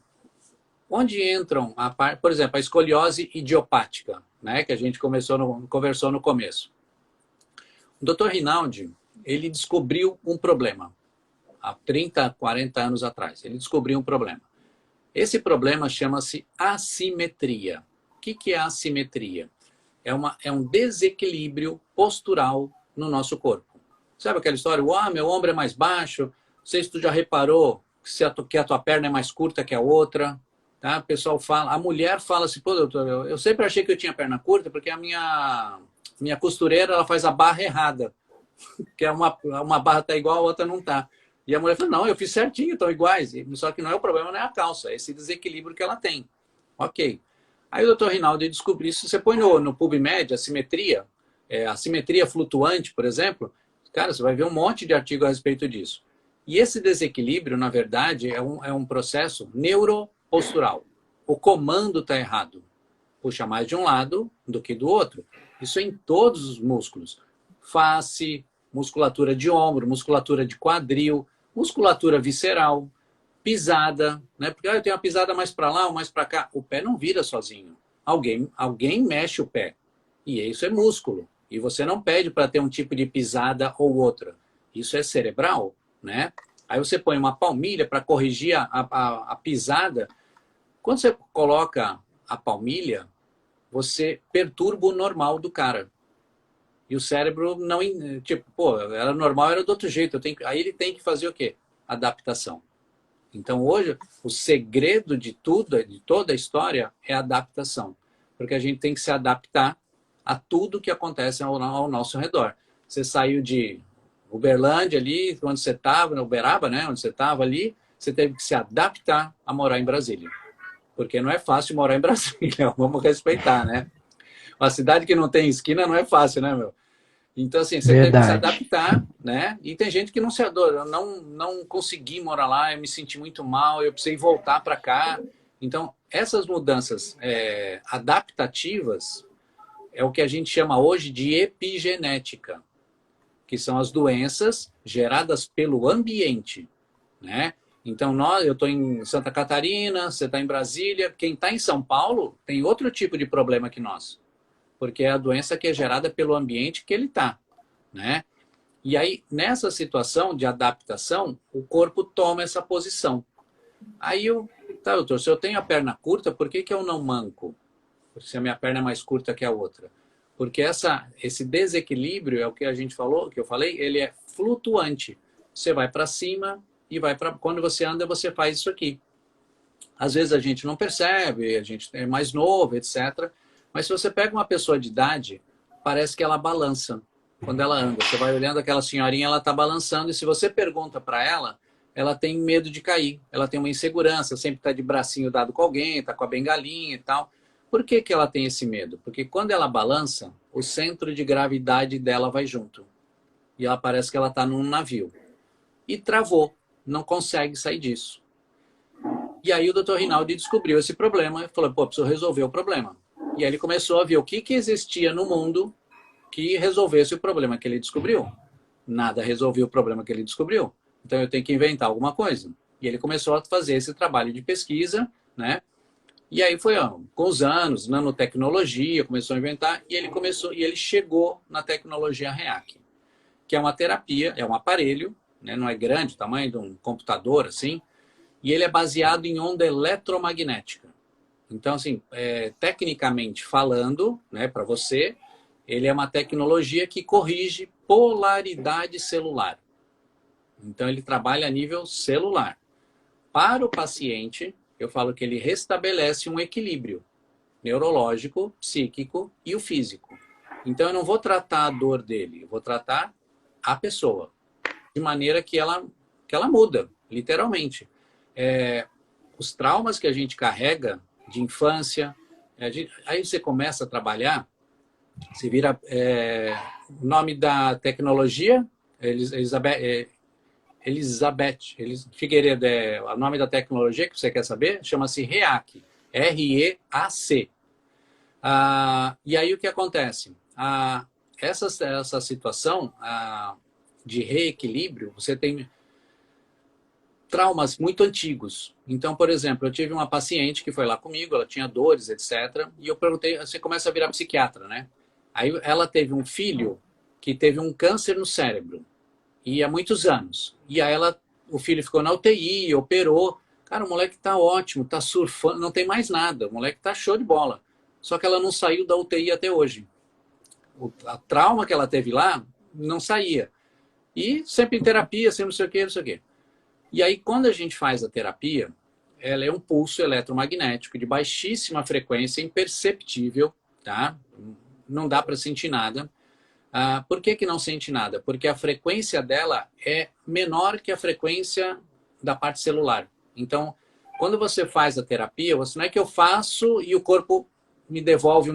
onde entram, por exemplo, a escoliose idiopática, né? Que a gente conversou no começo. O Dr. Rinaldi, ele descobriu um problema. Há 30, 40 anos atrás. Ele descobriu um problema. Esse problema chama-se assimetria. O que é assimetria? É um desequilíbrio postural no nosso corpo. Sabe aquela história? Meu ombro é mais baixo. Não sei se tu já reparou que a tua perna é mais curta que a outra. Tá? O pessoal fala, a mulher fala assim, pô, doutor, eu sempre achei que eu tinha perna curta porque a minha costureira ela faz a barra errada. Que é uma barra tá igual, a outra não tá. E a mulher fala, não, eu fiz certinho, estão iguais. Só que não é o problema, não é a calça, é esse desequilíbrio que ela tem. Ok. Aí o doutor Rinaldi descobriu isso. Você põe no PubMed, assimetria flutuante, por exemplo, cara, você vai ver um monte de artigo a respeito disso. E esse desequilíbrio, na verdade, é um processo neuropostural. O comando está errado. Puxa mais de um lado do que do outro. Isso é em todos os músculos. Face, musculatura de ombro, musculatura de quadril, musculatura visceral, pisada, né? Porque eu tenho uma pisada mais para lá ou mais para cá. O pé não vira sozinho. Alguém mexe o pé. E isso é músculo. E você não pede para ter um tipo de pisada ou outra. Isso é cerebral, né? Aí você põe uma palmilha para corrigir a pisada. Quando você coloca a palmilha, você perturba o normal do cara. E o cérebro não... Tipo, pô, era normal, era do outro jeito. Aí ele tem que fazer o quê? Adaptação. Então, hoje, o segredo de tudo, de toda a história, é a adaptação. Porque a gente tem que se adaptar a tudo que acontece ao nosso redor. Você saiu de Uberlândia ali, onde você estava, na Uberaba, né? Onde você estava ali, você teve que se adaptar a morar em Brasília. Porque não é fácil morar em Brasília, vamos respeitar, né? Uma cidade que não tem esquina não é fácil, né, meu? Então, assim, você teve que se adaptar, né? E tem gente que não se adora. Eu não consegui morar lá, eu me senti muito mal, eu precisei voltar para cá. Então, essas mudanças adaptativas é o que a gente chama hoje de epigenética, que são as doenças geradas pelo ambiente, né? Então, eu estou em Santa Catarina, você está em Brasília. Quem está em São Paulo tem outro tipo de problema que nós. Porque é a doença que é gerada pelo ambiente que ele está, né? E aí, nessa situação de adaptação, o corpo toma essa posição. Aí tá, doutor, se eu tenho a perna curta, por que eu não manco? Se a minha perna é mais curta que a outra. Porque esse desequilíbrio é o que a gente falou, que eu falei, ele é flutuante. Você vai para cima e vai para... Quando você anda, você faz isso aqui. Às vezes a gente não percebe, a gente é mais novo, etc. Mas se você pega uma pessoa de idade, parece que ela balança quando ela anda. Você vai olhando aquela senhorinha, ela está balançando, e se você pergunta para ela, ela tem medo de cair. Ela tem uma insegurança, sempre está de bracinho dado com alguém, está com a bengalinha e tal. Por que ela tem esse medo? Porque quando ela balança, o centro de gravidade dela vai junto. e ela parece que ela está num navio. E travou, não consegue sair disso. E aí o Dr. Rinaldi descobriu esse problema e falou, pô, preciso resolver o problema. E aí ele começou a ver o que existia no mundo que resolvesse o problema que ele descobriu. Nada resolveu o problema que ele descobriu. Então eu tenho que inventar alguma coisa. E ele começou a fazer esse trabalho de pesquisa, né? E aí foi com os anos, nanotecnologia, começou a inventar, e ele chegou na tecnologia REAC, que é uma terapia, é um aparelho, né? Não é grande, o tamanho de um computador, assim, e ele é baseado em onda eletromagnética. Então, assim, tecnicamente falando, né, para você, ele é uma tecnologia que corrige polaridade celular. Então, ele trabalha a nível celular. Para o paciente, eu falo que ele restabelece um equilíbrio neurológico, psíquico e o físico. Então, eu não vou tratar a dor dele, eu vou tratar a pessoa, de maneira que ela muda, literalmente. Os traumas que a gente carrega de infância, aí você começa a trabalhar, você vira o nome da tecnologia, Elizabeth Figueiredo, o nome da tecnologia que você quer saber, chama-se REAC, R-E-A-C. E aí o que acontece? Essa situação de reequilíbrio, você tem traumas muito antigos. Então, por exemplo, eu tive uma paciente que foi lá comigo, ela tinha dores, etc. E eu perguntei, você começa a virar psiquiatra, né? Aí ela teve um filho que teve um câncer no cérebro. E há muitos anos. E aí o filho ficou na UTI, operou. Cara, o moleque tá ótimo, tá surfando, não tem mais nada. O moleque tá show de bola. Só que ela não saiu da UTI até hoje. A trauma que ela teve lá não saía. E sempre em terapia, sempre não sei o quê, não sei o quê. E aí, quando a gente faz a terapia, ela é um pulso eletromagnético de baixíssima frequência, imperceptível, tá? Não dá para sentir nada. Por que não sente nada? Porque a frequência dela é menor que a frequência da parte celular. Então, quando você faz a terapia, não é que eu faço e o corpo me devolve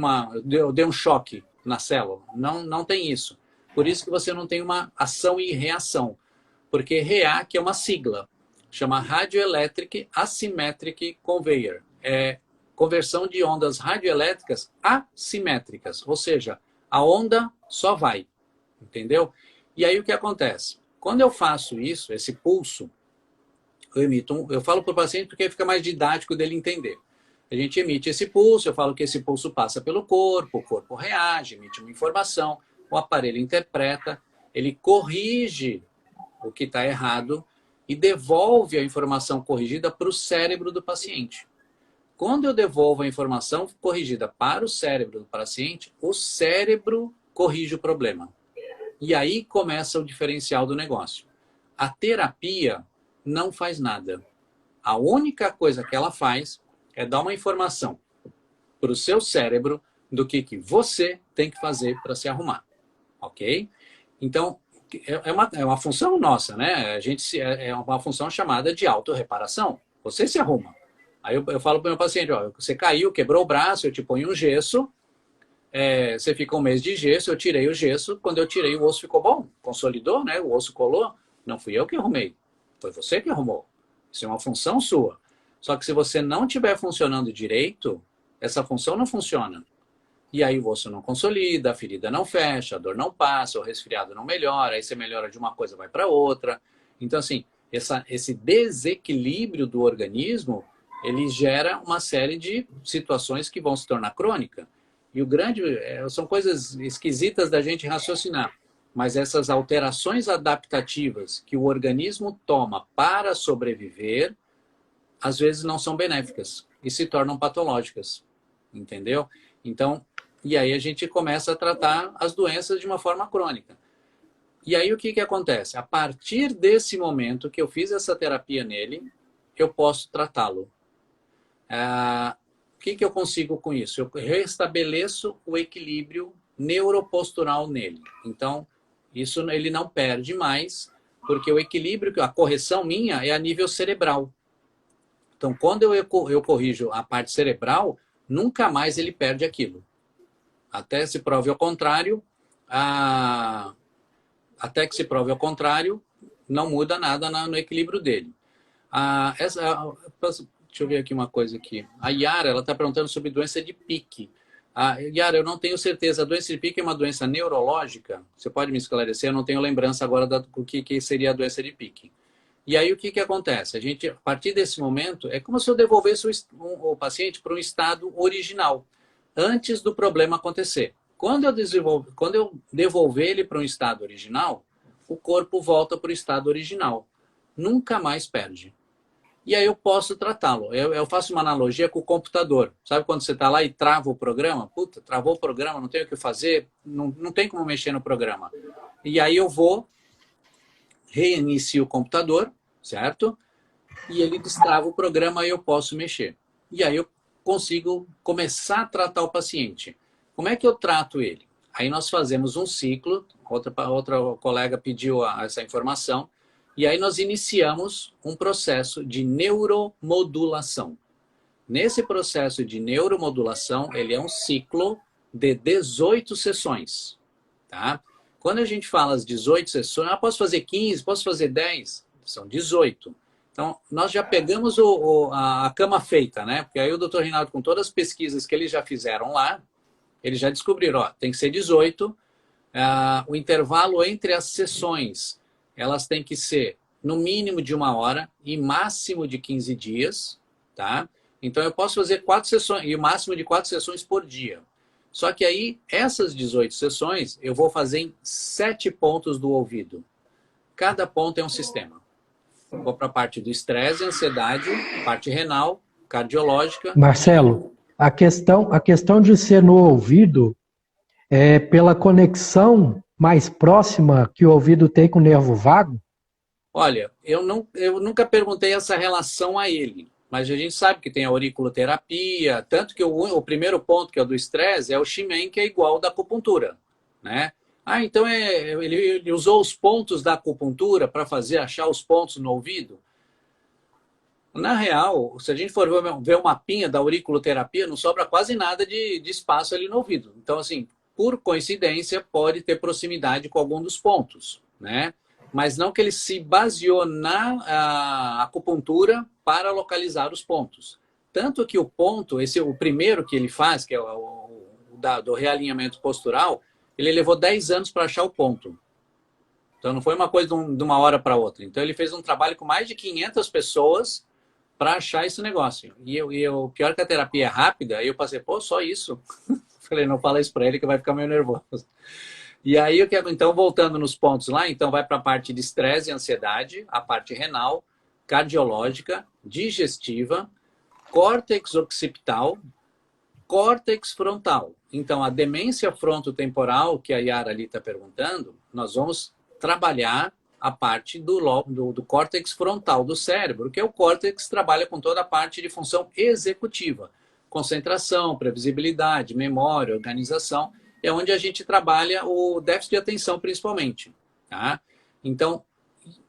eu dei um choque na célula. Não tem isso. Por isso que você não tem uma ação e reação. Porque REAC é uma sigla. Chama Radioelectric Asymmetric Conveyor. É conversão de ondas radioelétricas assimétricas. Ou seja, a onda só vai, entendeu? E aí o que acontece? Quando eu faço isso, esse pulso, eu falo para o paciente porque fica mais didático dele entender. A gente emite esse pulso, eu falo que esse pulso passa pelo corpo, o corpo reage, emite uma informação, o aparelho interpreta, ele corrige o que está errado e devolve a informação corrigida para o cérebro do paciente. Quando eu devolvo a informação corrigida para o cérebro do paciente, o cérebro corrige o problema. E aí começa o diferencial do negócio. A terapia não faz nada. A única coisa que ela faz é dar uma informação para o seu cérebro do que você tem que fazer para se arrumar. Ok? Então, é uma função nossa, né? É uma função chamada de autorreparação. Você se arruma. Aí eu falo para o meu paciente, ó, você caiu, quebrou o braço, eu te ponho um gesso, você fica um mês de gesso, eu tirei o gesso, quando eu tirei o osso ficou bom, consolidou, né? O osso colou, não fui eu que arrumei, foi você que arrumou. Isso é uma função sua. Só que se você não estiver funcionando direito, essa função não funciona. E aí o osso não consolida, a ferida não fecha, a dor não passa, o resfriado não melhora, aí você melhora de uma coisa, vai para outra. Então, assim, esse desequilíbrio do organismo, ele gera uma série de situações que vão se tornar crônica. E são coisas esquisitas da gente raciocinar. Mas essas alterações adaptativas que o organismo toma para sobreviver, às vezes não são benéficas e se tornam patológicas. Entendeu? Então, e aí a gente começa a tratar as doenças de uma forma crônica. E aí o que acontece? A partir desse momento que eu fiz essa terapia nele, eu posso tratá-lo. O que eu consigo com isso? Eu restabeleço o equilíbrio neuropostural nele. Então, isso ele não perde mais, porque o equilíbrio, a correção minha é a nível cerebral. Então, quando eu corrijo a parte cerebral, nunca mais ele perde aquilo. Até se prove ao contrário, a até que se prove ao contrário, não muda nada no equilíbrio dele. Deixa eu ver aqui uma coisa aqui. A Yara, ela está perguntando sobre doença de Pique. Yara, eu não tenho certeza. A doença de Pique é uma doença neurológica? Você pode me esclarecer? Eu não tenho lembrança agora do que seria a doença de Pique. E aí o que acontece? A partir desse momento, é como se eu devolvesse o paciente para um estado original, antes do problema acontecer. Quando eu devolver ele para um estado original, o corpo volta para o estado original. Nunca mais perde. E aí eu posso tratá-lo. Eu faço uma analogia com o computador. Sabe quando você está lá e trava o programa? Puta, travou o programa, não tem o que fazer, não tem como mexer no programa. E aí eu vou, reinicio o computador, certo? E ele destrava o programa e eu posso mexer. E aí eu consigo começar a tratar o paciente. Como é que eu trato ele? Aí nós fazemos um ciclo, outra colega pediu essa informação, e aí nós iniciamos um processo de neuromodulação. Nesse processo de neuromodulação, ele é um ciclo de 18 sessões. Tá? Quando a gente fala as 18 sessões, posso fazer 15, posso fazer 10? São 18. Então, nós já pegamos a cama feita, né? Porque aí o doutor Rinaldo, com todas as pesquisas que eles já fizeram lá, eles já descobriram, tem que ser 18. O intervalo entre as sessões, elas têm que ser no mínimo de 1 hora e máximo de 15 dias, tá? Então, eu posso fazer 4 sessões, e o máximo de 4 sessões por dia. Só que aí, essas 18 sessões, eu vou fazer em 7 pontos do ouvido. Cada ponto é um sistema. Vou para a parte do estresse, ansiedade, parte renal, cardiológica. Marcelo, a questão de ser no ouvido é pela conexão mais próxima que o ouvido tem com o nervo vago? Olha, eu nunca perguntei essa relação a ele, mas a gente sabe que tem a auriculoterapia, tanto que o primeiro ponto, que é o do estresse, é o Shimen, que é igual ao da acupuntura, né? Então ele usou os pontos da acupuntura para achar os pontos no ouvido? Na real, se a gente for ver o mapinha da auriculoterapia, não sobra quase nada de espaço ali no ouvido. Então, assim, por coincidência, pode ter proximidade com algum dos pontos, né? Mas não que ele se baseou na acupuntura para localizar os pontos. Tanto que o ponto, o primeiro que ele faz, que é do realinhamento postural, ele levou 10 anos para achar o ponto. Então não foi uma coisa de uma hora para outra. Então ele fez um trabalho com mais de 500 pessoas para achar esse negócio. E o pior que a terapia é rápida, aí eu passei, só isso? Falei, não fala isso para ele que vai ficar meio nervoso. E aí, então, voltando nos pontos lá, então vai para a parte de estresse e ansiedade, a parte renal, cardiológica, digestiva, córtex occipital, córtex frontal. Então, a demência frontotemporal, que a Yara ali está perguntando, nós vamos trabalhar a parte do córtex frontal do cérebro, que é o córtex que trabalha com toda a parte de função executiva. Concentração, previsibilidade, memória, organização, é onde a gente trabalha o déficit de atenção, principalmente. Tá? Então,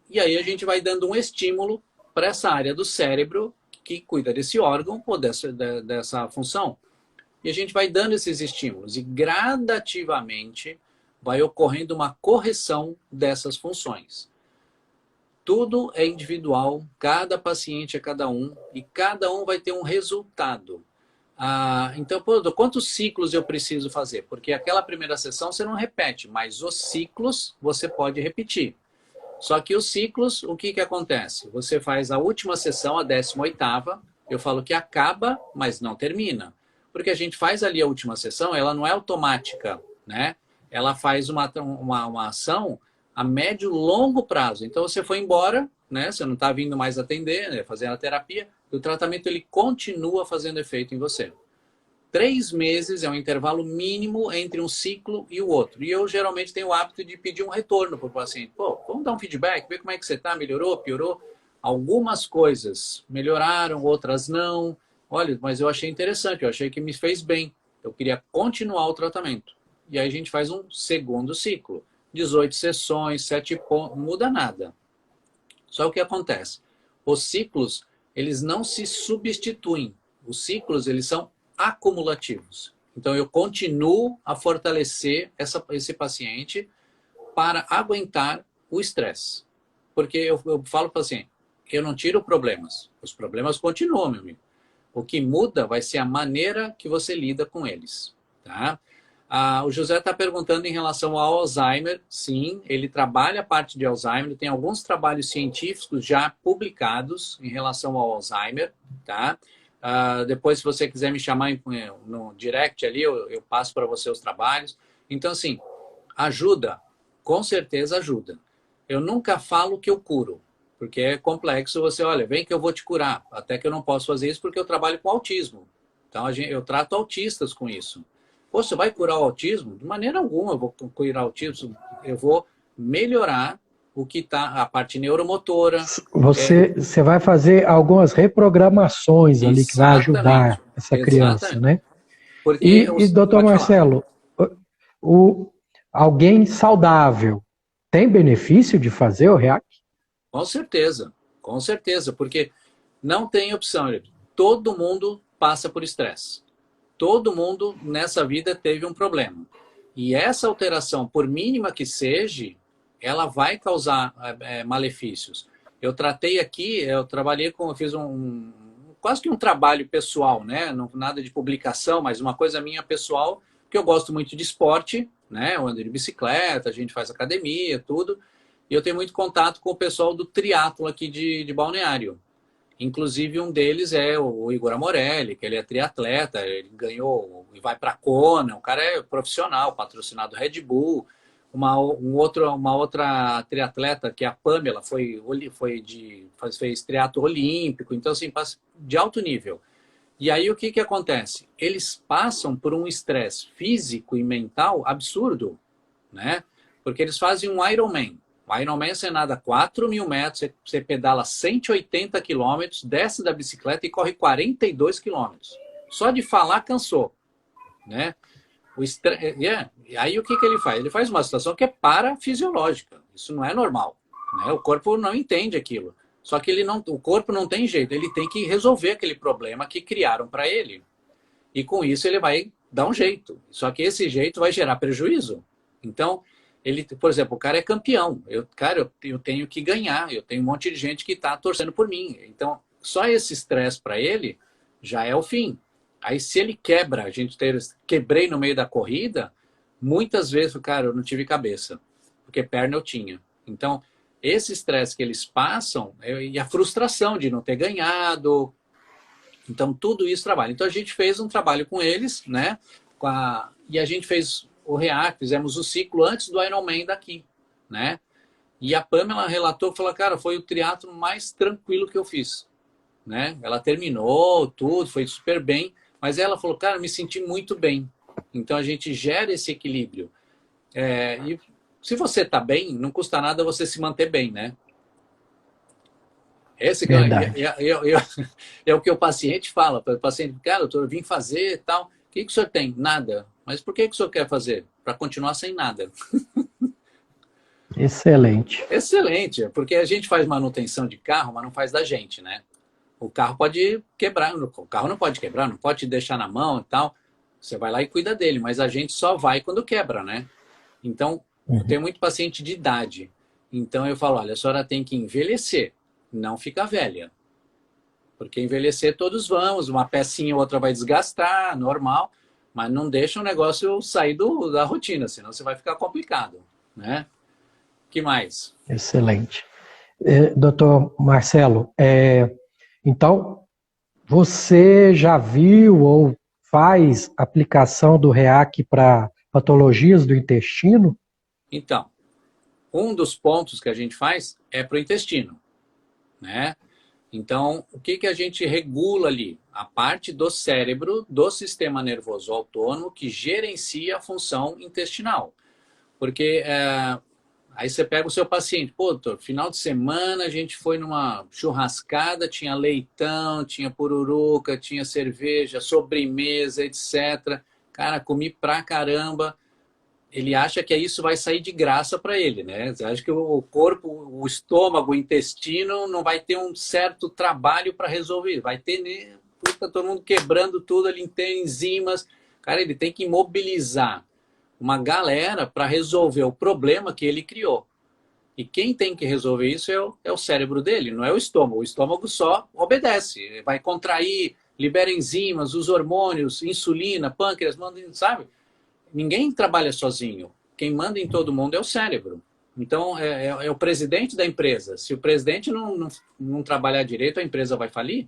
e aí a gente vai dando um estímulo para essa área do cérebro que cuida desse órgão ou dessa função. E a gente vai dando esses estímulos e gradativamente vai ocorrendo uma correção dessas funções. Tudo é individual, cada paciente é cada um e cada um vai ter um resultado. Então, quantos ciclos eu preciso fazer? Porque aquela primeira sessão você não repete, mas os ciclos você pode repetir. Só que os ciclos, o que acontece? Você faz a última sessão, a 18ª, eu falo que acaba, mas não termina. Porque a gente faz ali a última sessão, ela não é automática, né? Ela faz uma ação a médio e longo prazo. Então, você foi embora, né? Você não está vindo mais atender, né? Fazendo a terapia, o tratamento ele continua fazendo efeito em você. 3 meses é um intervalo mínimo entre um ciclo e o outro. E eu geralmente tenho o hábito de pedir um retorno para o paciente. Vamos dar um feedback, ver como é que você está, melhorou, piorou? Algumas coisas melhoraram, outras não. Olha, mas eu achei interessante, eu achei que me fez bem. Eu queria continuar o tratamento. E aí a gente faz um segundo ciclo. 18 sessões, 7 pontos, não muda nada. Só o que acontece? Os ciclos, eles não se substituem. Os ciclos, eles são acumulativos. Então, eu continuo a fortalecer esse paciente para aguentar o estresse. Porque eu falo para o paciente, eu não tiro problemas. Os problemas continuam, meu amigo. O que muda vai ser a maneira que você lida com eles. Tá? O José está perguntando em relação ao Alzheimer. Sim, ele trabalha a parte de Alzheimer. Tem alguns trabalhos científicos já publicados em relação ao Alzheimer. Tá? Depois, se você quiser me chamar no direct ali, eu passo para você os trabalhos. Então, assim, ajuda. Com certeza ajuda. Eu nunca falo que eu curo. Porque é complexo você, olha, vem que eu vou te curar. Até que eu não posso fazer isso porque eu trabalho com autismo. Então, eu trato autistas com isso. Pô, você vai curar o autismo? De maneira alguma eu vou curar o autismo. Eu vou melhorar o que está, a parte neuromotora. Você vai fazer algumas reprogramações ali que vai ajudar essa criança, né? Porque E doutor Marcelo, alguém saudável tem benefício de fazer o REAC? Com certeza, porque não tem opção. Todo mundo passa por estresse. Todo mundo nessa vida teve um problema. E essa alteração, por mínima que seja, ela vai causar malefícios. Eu tratei aqui, eu fiz quase que um trabalho pessoal, né? Não, nada de publicação, mas uma coisa minha pessoal, que eu gosto muito de esporte, né? Eu ando de bicicleta, a gente faz academia, tudo. E eu tenho muito contato com o pessoal do triatlo aqui de Balneário. Inclusive, um deles é o Igor Amorelli, que ele é triatleta, ele ganhou e vai para a Kona, o cara é profissional, patrocinado Red Bull. Uma outra triatleta, que é a Pamela, fez triatlo olímpico, então, assim, de alto nível. E aí, o que acontece? Eles passam por um estresse físico e mental absurdo, né? Porque eles fazem um Ironman. O Ironman você nada 4.000 metros, você pedala 180 quilômetros, desce da bicicleta e corre 42 quilômetros. Só de falar cansou, né? E aí o que ele faz? Ele faz uma situação que é parafisiológica. Isso não é normal, né? O corpo não entende aquilo. Só que o corpo não tem jeito, ele tem que resolver aquele problema que criaram para ele. E com isso ele vai dar um jeito. Só que esse jeito vai gerar prejuízo. Então, por exemplo, o cara é campeão. Eu tenho que ganhar. Eu tenho um monte de gente que está torcendo por mim. Então, só esse estresse para ele já é o fim. Aí, se ele quebra, quebrei no meio da corrida, muitas vezes, cara, eu não tive cabeça. Porque perna eu tinha. Então, esse estresse que eles passam e a frustração de não ter ganhado. Então, tudo isso trabalha. Então, a gente fez um trabalho com eles, né? E a gente fez o REAC, fizemos o ciclo antes do Ironman daqui, né? E a Pamela relatou, falou, cara, foi o triatlo mais tranquilo que eu fiz, né? Ela terminou tudo, foi super bem, mas ela falou, cara, me senti muito bem. Então, a gente gera esse equilíbrio. E se você está bem, não custa nada você se manter bem, né? Esse é o que o paciente fala. O paciente, cara, eu vim fazer e tal. O que o senhor tem? Nada. Mas por que o senhor quer fazer? Para continuar sem nada. Excelente. Excelente, porque a gente faz manutenção de carro, mas não faz da gente, né? O carro pode quebrar, o carro não pode quebrar, não pode te deixar na mão e tal. Você vai lá e cuida dele, mas a gente só vai quando quebra, né? Então, eu tenho muito paciente de idade. Então, eu falo, olha, a senhora tem que envelhecer, não ficar velha. Porque envelhecer todos vamos, uma pecinha ou outra vai desgastar, normal, mas não deixa o negócio sair da rotina, senão você vai ficar complicado, né? Que mais? Excelente. Doutor Marcelo, então, você já viu ou faz aplicação do REAC para patologias do intestino? Então, um dos pontos que a gente faz é para o intestino, né? Então, o que a gente regula ali? A parte do cérebro, do sistema nervoso autônomo, que gerencia a função intestinal. Porque aí você pega o seu paciente, pô, doutor, final de semana a gente foi numa churrascada, tinha leitão, tinha pururuca, tinha cerveja, sobremesa, etc. Cara, comi pra caramba. Ele acha que isso vai sair de graça para ele, né? Você acha que o corpo, o estômago, o intestino não vai ter um certo trabalho para resolver. Vai ter, né? Puta, todo mundo quebrando tudo, ele tem enzimas. Cara, ele tem que mobilizar uma galera para resolver o problema que ele criou. E quem tem que resolver isso é o cérebro dele, não é o estômago. O estômago só obedece, vai contrair, libera enzimas, os hormônios, insulina, pâncreas, sabe? Ninguém trabalha sozinho. Quem manda em todo mundo é o cérebro. Então, é o presidente da empresa. Se o presidente não trabalhar direito, a empresa vai falir,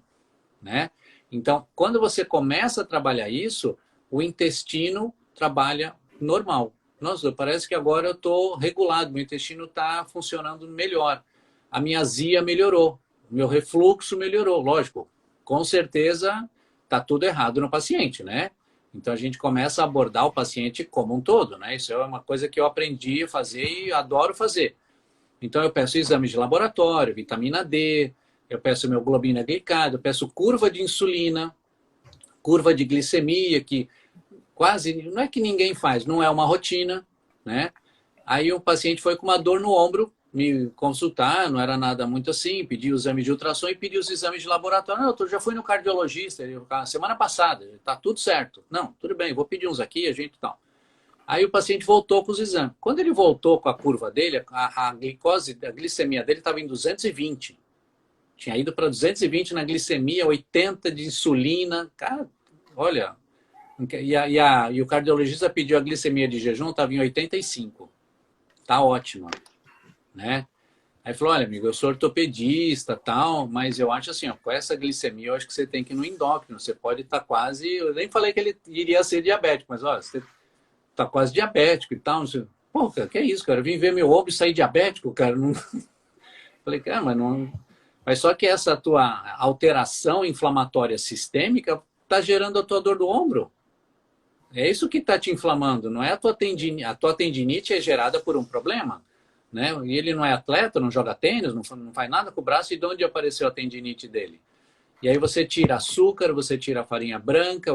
né? Então, quando você começa a trabalhar isso, o intestino trabalha normal. Nossa, parece que agora eu estou regulado, meu intestino está funcionando melhor. A minha azia melhorou, o meu refluxo melhorou. Lógico, com certeza está tudo errado no paciente, né? Então a gente começa a abordar o paciente como um todo, né? Isso é uma coisa que eu aprendi a fazer e adoro fazer. Então eu peço exames de laboratório, vitamina D, eu peço hemoglobina glicada, eu peço curva de insulina, curva de glicemia, que quase, não é que ninguém faz, não é uma rotina, né? Aí o paciente foi com uma dor no ombro me consultar, não era nada muito assim, pedi o exame de ultrassom e pedi os exames de laboratório. Não, eu já fui no cardiologista, semana passada, tá tudo certo. Não, tudo bem, vou pedir uns aqui, a gente tal. Aí o paciente voltou com os exames. Quando ele voltou com a curva dele, a glicose, a glicemia dele estava em 220. Tinha ido para 220 na glicemia, 80 de insulina. Cara, olha, e o cardiologista pediu a glicemia de jejum, estava em 85. Tá ótimo, né? Aí falou, olha, amigo, eu sou ortopedista, tal, mas eu acho assim, ó, com essa glicemia, eu acho que você tem que ir no endócrino. Você pode estar quase... Eu nem falei que ele iria ser diabético, mas, olha, você tá quase diabético e tal. Pô, cara, que é isso, cara? Eu vim ver meu ombro e sair diabético, cara. Não... Falei, cara, mas não... Mas só que essa tua alteração inflamatória sistêmica tá gerando a tua dor do ombro. É isso que está te inflamando, não é a tua tendinite. A tua tendinite é gerada por um problema, né? E ele não é atleta, não joga tênis, não faz nada com o braço, e de onde apareceu a tendinite dele? E aí você tira açúcar, você tira a farinha branca,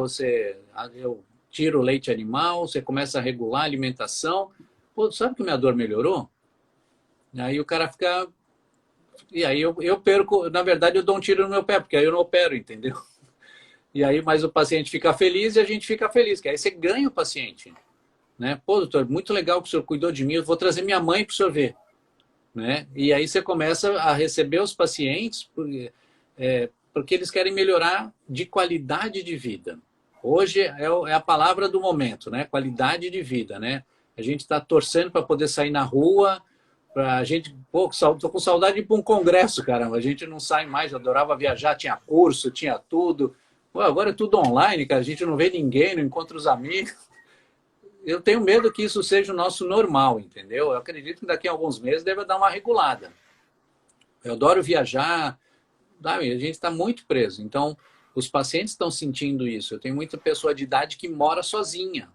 eu tiro o leite animal, você começa a regular a alimentação. Pô, sabe que minha dor melhorou? E aí o cara fica... E aí eu perco, na verdade eu dou um tiro no meu pé, porque aí eu não opero, entendeu? E aí, mas o paciente fica feliz e a gente fica feliz, que aí você ganha o paciente, né? Pô, doutor, muito legal que o senhor cuidou de mim, eu vou trazer minha mãe para o senhor ver, né? E aí você começa a receber os pacientes porque eles querem melhorar de qualidade de vida. Hoje é a palavra do momento, né? Qualidade de vida, né? A gente está torcendo para poder sair na rua, para a gente... Pô, tô com saudade de ir para um congresso, caramba. A gente não sai mais, eu adorava viajar, tinha curso, tinha tudo... Pô, agora é tudo online, cara. A gente não vê ninguém, não encontra os amigos. Eu tenho medo que isso seja o nosso normal, entendeu? Eu acredito que daqui a alguns meses deve dar uma regulada. Eu adoro viajar, sabe? A gente está muito preso. Então, os pacientes estão sentindo isso. Eu tenho muita pessoa de idade que mora sozinha,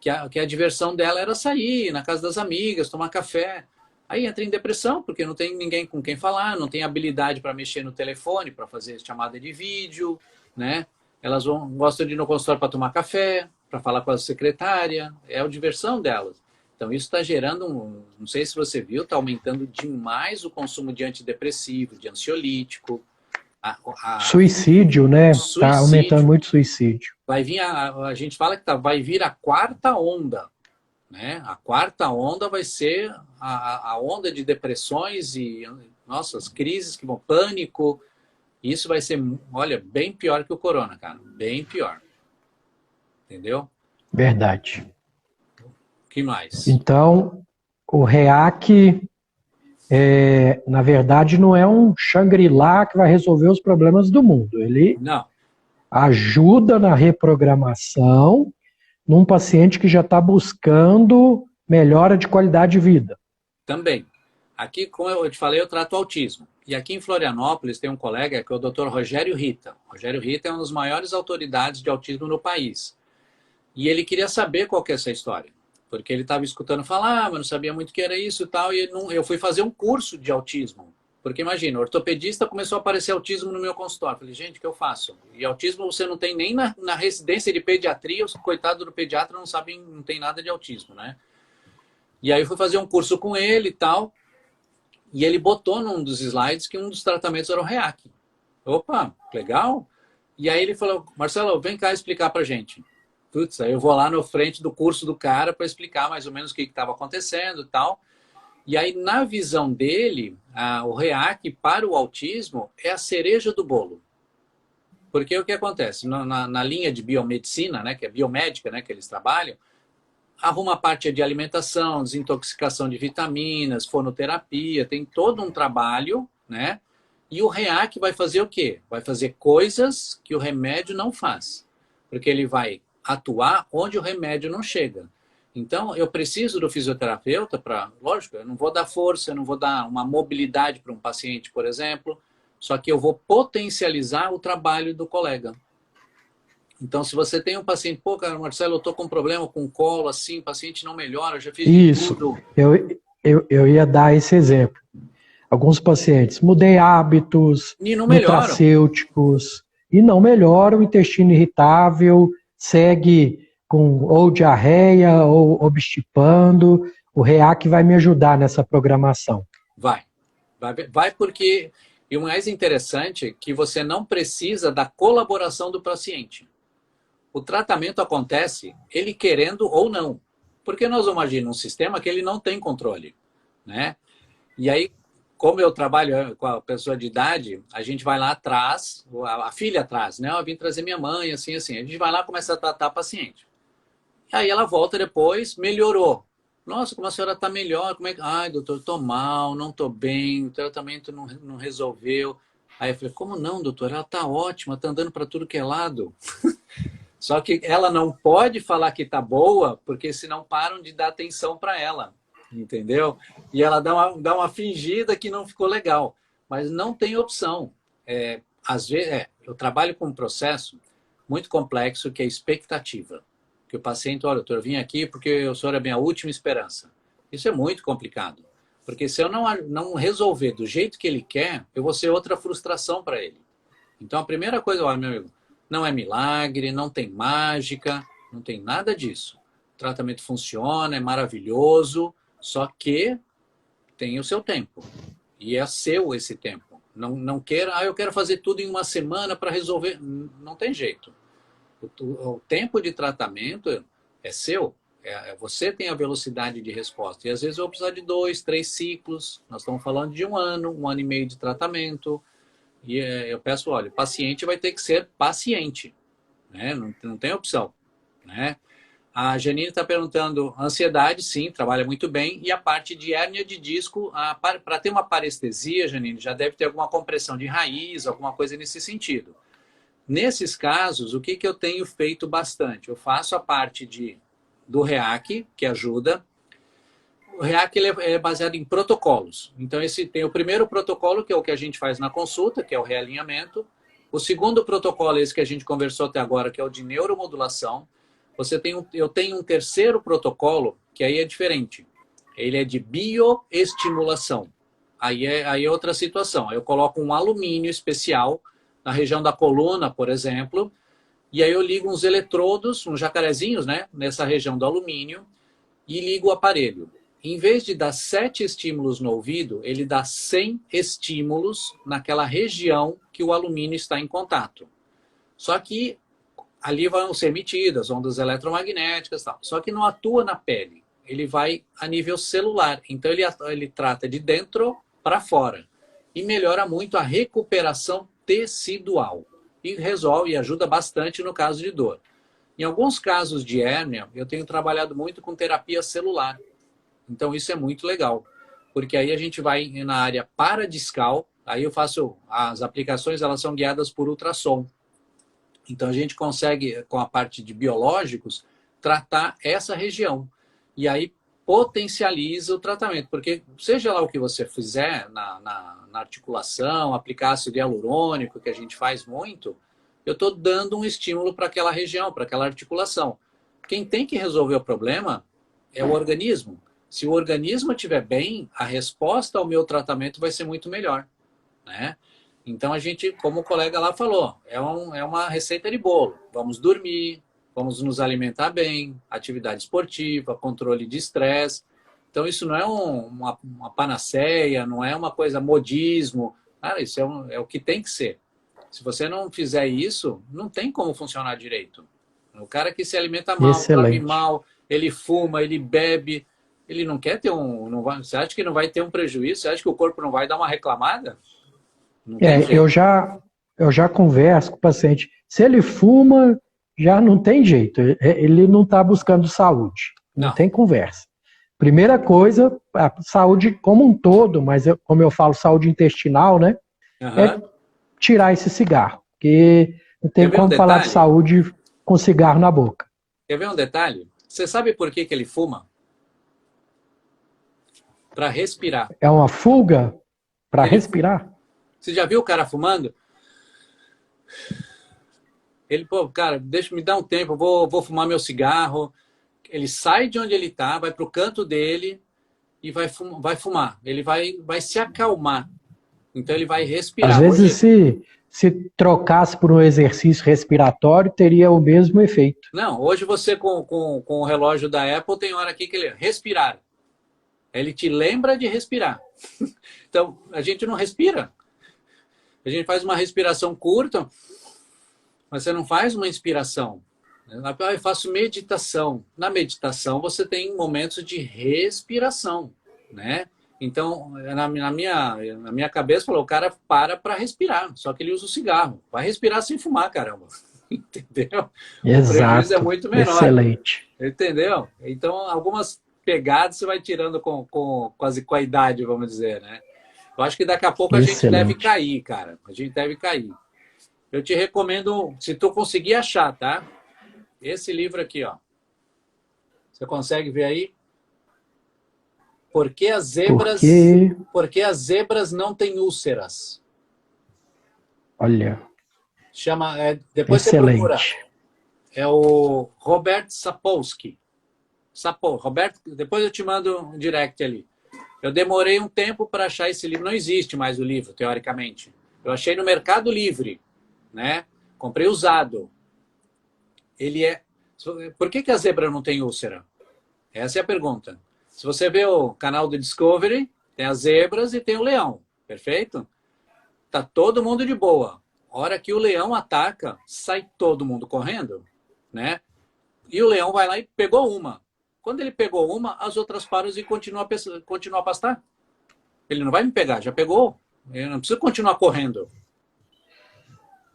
que a diversão dela era sair na casa das amigas, tomar café. Aí entra em depressão, porque não tem ninguém com quem falar, não tem habilidade para mexer no telefone, para fazer chamada de vídeo, né? Elas gostam de ir no consultório para tomar café, para falar com a secretária, é a diversão delas. Então isso está gerando, não sei se você viu, está aumentando demais o consumo de antidepressivo, de ansiolítico. Suicídio, né? Suicídio. Está aumentando muito suicídio. Vai vir a gente fala que vai vir a quarta onda, né? A quarta onda vai ser a onda de depressões e, nossa, as crises que vão, pânico. Isso vai ser, olha, bem pior que o corona, cara. Bem pior. Entendeu? Verdade. O que mais? Então, o REAC, na verdade, não é um Shangri-La que vai resolver os problemas do mundo. Ele Não. ajuda na reprogramação num paciente que já está buscando melhora de qualidade de vida. Também. Aqui, como eu te falei, eu trato autismo. E aqui em Florianópolis tem um colega que é o Dr. Rogério Rita. Rogério Rita é uma das maiores autoridades de autismo no país. E ele queria saber qual que é essa história. Porque ele estava escutando falar, mas não sabia muito o que era isso e tal. E eu fui fazer um curso de autismo. Porque imagina, ortopedista começou a aparecer autismo no meu consultório. Falei, gente, o que eu faço? E autismo você não tem nem na residência de pediatria. O coitado do pediatra não sabe, não tem nada de autismo, né? E aí eu fui fazer um curso com ele e tal. E ele botou num dos slides que um dos tratamentos era o REAC. Opa, legal. E aí ele falou, Marcelo, vem cá explicar pra gente. Putz, aí eu vou lá no frente do curso do cara para explicar mais ou menos o que estava acontecendo e tal. E aí, na visão dele, o REAC para o autismo é a cereja do bolo. Porque o que acontece? Na linha de biomedicina, né, que é biomédica, né, que eles trabalham, arruma a parte de alimentação, desintoxicação de vitaminas, fonoterapia, tem todo um trabalho, né? E o REAC vai fazer o quê? Vai fazer coisas que o remédio não faz. Porque ele vai atuar onde o remédio não chega. Então, eu preciso do fisioterapeuta para... Lógico, eu não vou dar força, eu não vou dar uma mobilidade para um paciente, por exemplo, só que eu vou potencializar o trabalho do colega. Então, se você tem um paciente, pô, cara, Marcelo, eu estou com um problema com o colo, assim, o paciente não melhora, eu já fiz de tudo. Eu ia dar esse exemplo. Alguns pacientes, mudei hábitos E não melhoram. nutracêuticos e não melhora, o intestino irritável segue com ou diarreia ou obstipando. O REAC vai me ajudar nessa programação. Vai porque... E o mais interessante é que você não precisa da colaboração do paciente. O tratamento acontece ele querendo ou não. Porque nós vamos agir num sistema que ele não tem controle, né? E aí, como eu trabalho com a pessoa de idade, a gente vai lá atrás, a filha atrás, né? Eu vim trazer minha mãe, assim, assim. A gente vai lá e começa a tratar a paciente. Aí ela volta depois, melhorou. Nossa, como a senhora está melhor. Como é que... Ai, doutor, estou mal, não estou bem, o tratamento não resolveu. Aí eu falei, como não, doutor? Ela está ótima, está andando para tudo que é lado. Só que ela não pode falar que está boa, porque senão param de dar atenção para ela. Entendeu? E ela dá uma fingida que não ficou legal. Mas não tem opção. Às vezes, eu trabalho com um processo muito complexo que é expectativa. Que o paciente, olha, doutor, eu vim aqui porque o senhor é a minha última esperança. Isso é muito complicado. Porque se eu não resolver do jeito que ele quer, eu vou ser outra frustração para ele. Então, a primeira coisa, olha, meu amigo, não é milagre, não tem mágica, não tem nada disso. O tratamento funciona, é maravilhoso, só que tem o seu tempo. E é seu esse tempo. Não queira, eu quero fazer tudo em uma semana para resolver. Não tem jeito. O tempo de tratamento é seu. Você tem a velocidade de resposta. E às vezes eu vou precisar de 2, 3 ciclos. Nós estamos falando de 1 ano e meio de tratamento. E eu peço, olha, o paciente vai ter que ser paciente. Né? Não tem opção. Né? A Janine está perguntando, ansiedade, sim, trabalha muito bem. E a parte de hérnia de disco, para ter uma parestesia, Janine, já deve ter alguma compressão de raiz, alguma coisa nesse sentido. Nesses casos, o que eu tenho feito bastante? Eu faço a parte do REAC, que ajuda. O REAC ele é baseado em protocolos. Então, tem o primeiro protocolo, que é o que a gente faz na consulta, que é o realinhamento. O segundo protocolo, esse que a gente conversou até agora, que é o de neuromodulação. Eu tenho um terceiro protocolo, que aí é diferente. Ele é de bioestimulação. Aí é outra situação. Eu coloco um alumínio especial na região da coluna, por exemplo, e aí eu ligo uns eletrodos, uns jacarezinhos, né, nessa região do alumínio, e ligo o aparelho. Em vez de dar 7 estímulos no ouvido, ele dá 100 estímulos naquela região que o alumínio está em contato. Só que ali vão ser emitidas ondas eletromagnéticas e tal. Só que não atua na pele. Ele vai a nível celular. Então ele trata de dentro para fora. E melhora muito a recuperação tecidual. E resolve e ajuda bastante no caso de dor. Em alguns casos de hérnia, eu tenho trabalhado muito com terapia celular. Então isso é muito legal. Porque aí a gente vai na área paradiscal. Aí eu faço... As aplicações elas são guiadas por ultrassom. Então a gente consegue, com a parte de biológicos, tratar essa região. E aí potencializa o tratamento. Porque seja lá o que você fizer na articulação, aplicar ácido hialurônico, que a gente faz muito, eu estou dando um estímulo para aquela região, para aquela articulação. Quem tem que resolver o problema é o organismo. Se o organismo estiver bem, a resposta ao meu tratamento vai ser muito melhor. Né? Então a gente, como o colega lá falou, é uma receita de bolo. Vamos dormir, vamos nos alimentar bem, atividade esportiva, controle de estresse. Então isso não é uma panaceia, não é uma coisa modismo. Cara, isso é o que tem que ser. Se você não fizer isso, não tem como funcionar direito. O cara que se alimenta mal, dorme Excelente. mal, ele fuma, ele bebe, ele não quer ter um... Não vai, você acha que não vai ter um prejuízo? Você acha que o corpo não vai dar uma reclamada? Não tem É, jeito. eu já converso com o paciente. Se ele fuma, já não tem jeito. Ele não está buscando saúde. Não Não. tem conversa. Primeira coisa, a saúde como um todo, mas como eu falo, saúde intestinal, né? É Aham. tirar esse cigarro. Porque não Quer tem ver um como falar de detalhe? saúde com cigarro na boca. Quer ver um detalhe? Você sabe por que que ele fuma? Para respirar. É uma fuga para Ele, respirar? você já viu o cara fumando? Ele, pô, cara, deixa me dar um tempo, vou fumar meu cigarro. Ele sai de onde ele está, vai para o canto dele e vai fumar. Ele vai se acalmar. Então ele vai Às respirar. vezes, Hoje, se trocasse por um exercício respiratório, teria o mesmo efeito. não, hoje você com o relógio da Apple tem hora aqui que ele respirar. Ele te lembra de respirar. Então, a gente não respira. A gente faz uma respiração curta, mas você não faz uma inspiração. Eu faço meditação. Na meditação, você tem momentos de respiração, né? Então, na minha cabeça, falou, o cara para respirar, só que ele usa o cigarro. Vai respirar sem fumar, caramba. Entendeu? O prejuízo é Exato. muito menor. Excelente. Entendeu? Então, algumas pegadas você vai tirando quase com a idade, vamos dizer, né? Eu acho que daqui a pouco a gente deve Excelente. cair, cara. A gente deve cair. Eu te recomendo, se tu conseguir achar, tá? Esse livro aqui, ó. Você consegue ver aí? Por que Porque, as zebras não têm úlceras? olha, Chama, depois você procura. excelente. É o Robert Sapolsky. Roberto, depois eu te mando um direct ali. Eu demorei um tempo para achar esse livro. Não existe mais o livro, teoricamente. Eu achei no Mercado Livre, né? Comprei usado. Ele é... Por que a zebra não tem úlcera? Essa é a pergunta. Se você vê o canal do Discovery, tem as zebras e tem o leão, perfeito? Tá todo mundo de boa. A hora que o leão ataca, sai todo mundo correndo, né? E o leão vai lá e pegou uma. Quando ele pegou uma, as outras param e continuam a pastar. Ele não vai me pegar, já pegou. Eu não preciso continuar correndo.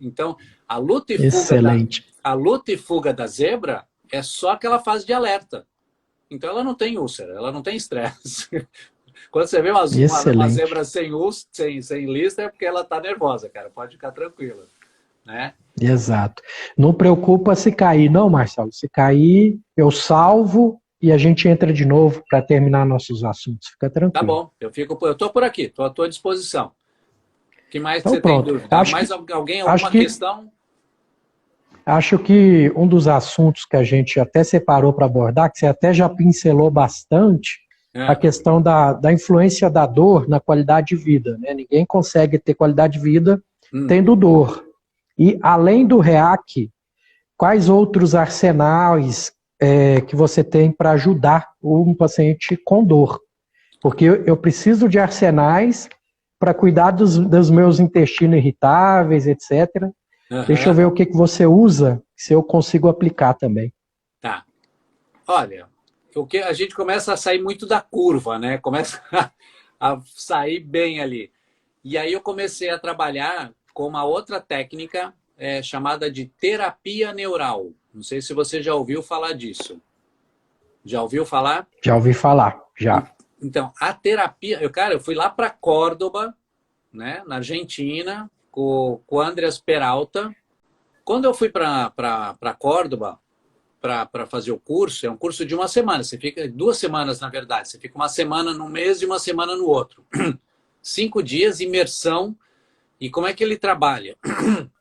Então, a luta Excelente. e fuga da zebra é só aquela fase de alerta. Então, ela não tem úlcera, ela não tem estresse. Quando você vê uma Excelente. zebra sem lista, é porque ela está nervosa, cara. Pode ficar tranquila, né? Exato. Não preocupa se cair, não, Marcelo. Se cair, eu salvo e a gente entra de novo para terminar nossos assuntos. Fica Tá tranquilo. bom, eu tô por aqui, estou à tua disposição. O que mais que Então, você tem pronto. dúvida? Mais alguém, Acho alguma que, questão? acho que um dos assuntos que a gente até separou para abordar, que você até já pincelou bastante, a É. questão da influência da dor na qualidade de vida, né? Ninguém consegue ter qualidade de vida tendo dor. E além do REAC, quais outros arsenais que você tem para ajudar um paciente com dor? Porque eu preciso de arsenais para cuidar dos meus intestinos irritáveis, etc. Deixa eu Uhum. ver o que você usa, se eu consigo aplicar também. Tá. Olha, a gente começa a sair muito da curva, né? Começa a sair bem ali. E aí eu comecei a trabalhar com uma outra técnica chamada de terapia neural. Não sei se você já ouviu falar disso. Já ouviu falar? Já ouvi falar, já. Então, a terapia... eu fui lá para Córdoba, né, na Argentina, com o Andreas Peralta. Quando eu fui para Córdoba para fazer o curso, é um curso de uma semana. Você fica 2 semanas, na verdade. Você fica uma semana num mês e uma semana no outro. 5 dias, imersão. E como é que ele trabalha?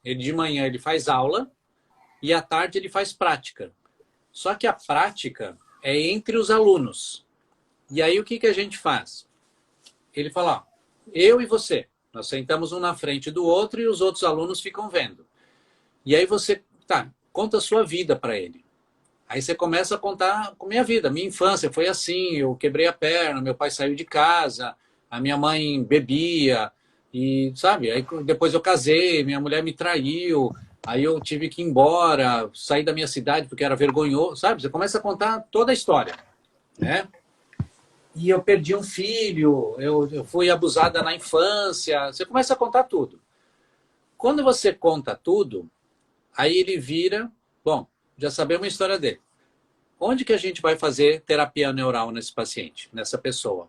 Ele, de manhã ele faz aula e à tarde ele faz prática. Só que a prática é entre os alunos. E aí o que a gente faz? Ele fala, ó, eu e você, nós sentamos um na frente do outro e os outros alunos ficam vendo. E aí você, conta a sua vida para ele. Aí você começa a contar com a minha vida. Minha infância foi assim, eu quebrei a perna, meu pai saiu de casa, a minha mãe bebia, e sabe? Aí depois eu casei, minha mulher me traiu, aí eu tive que ir embora, sair da minha cidade porque era vergonhoso, sabe? Você começa a contar toda a história, né? E eu perdi um filho, eu fui abusada na infância, você começa a contar tudo. Quando você conta tudo, aí ele vira, bom, já sabemos a história dele. Onde que a gente vai fazer terapia neural nesse paciente, nessa pessoa?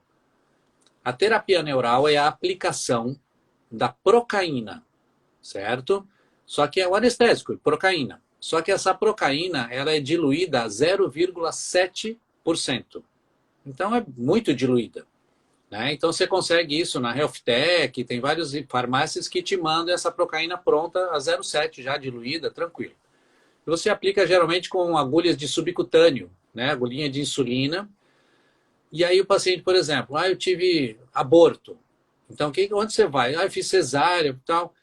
A terapia neural é a aplicação da procaína, certo? Só que é o anestésico, procaína. Só que essa procaína, ela é diluída a 0,7%. Então é muito diluída, né? Então você consegue isso na HealthTech, tem várias farmácias que te mandam essa procaína pronta a 0,7 já diluída, tranquilo. Você aplica geralmente com agulhas de subcutâneo, né? Agulhinha de insulina. E aí o paciente, por exemplo, eu tive aborto. Então, onde você vai? Eu fiz cesárea e tal.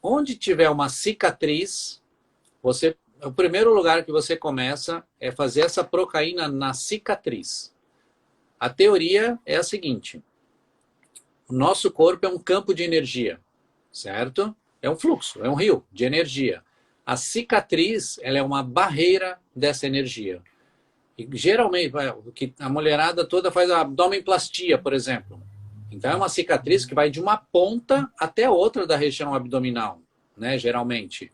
Onde tiver uma cicatriz, o primeiro lugar que você começa é fazer essa procaína na cicatriz. A teoria é a seguinte: o nosso corpo é um campo de energia, certo? É um fluxo, é um rio de energia. A cicatriz, ela é uma barreira dessa energia. E, geralmente, a mulherada toda faz a abdominoplastia, por exemplo. Então, é uma cicatriz que vai de uma ponta até outra da região abdominal, né? Geralmente.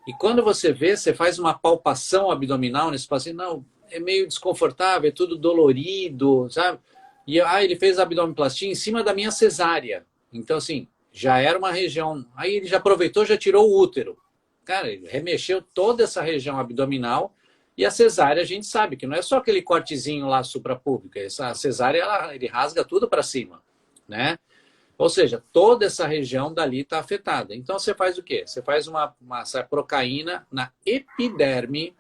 E quando você vê, você faz uma palpação abdominal nesse paciente, não, é meio desconfortável, é tudo dolorido, sabe? E ele fez a abdominoplastia em cima da minha cesárea. Então, assim, já era uma região. Aí ele já aproveitou, já tirou o útero. Cara, ele remexeu toda essa região abdominal. E a cesárea, a gente sabe que não é só aquele cortezinho lá suprapúbico. A cesárea, ele rasga tudo para cima, né? Ou seja, toda essa região dali está afetada. Então, você faz o quê? Você faz uma procaína na epiderme,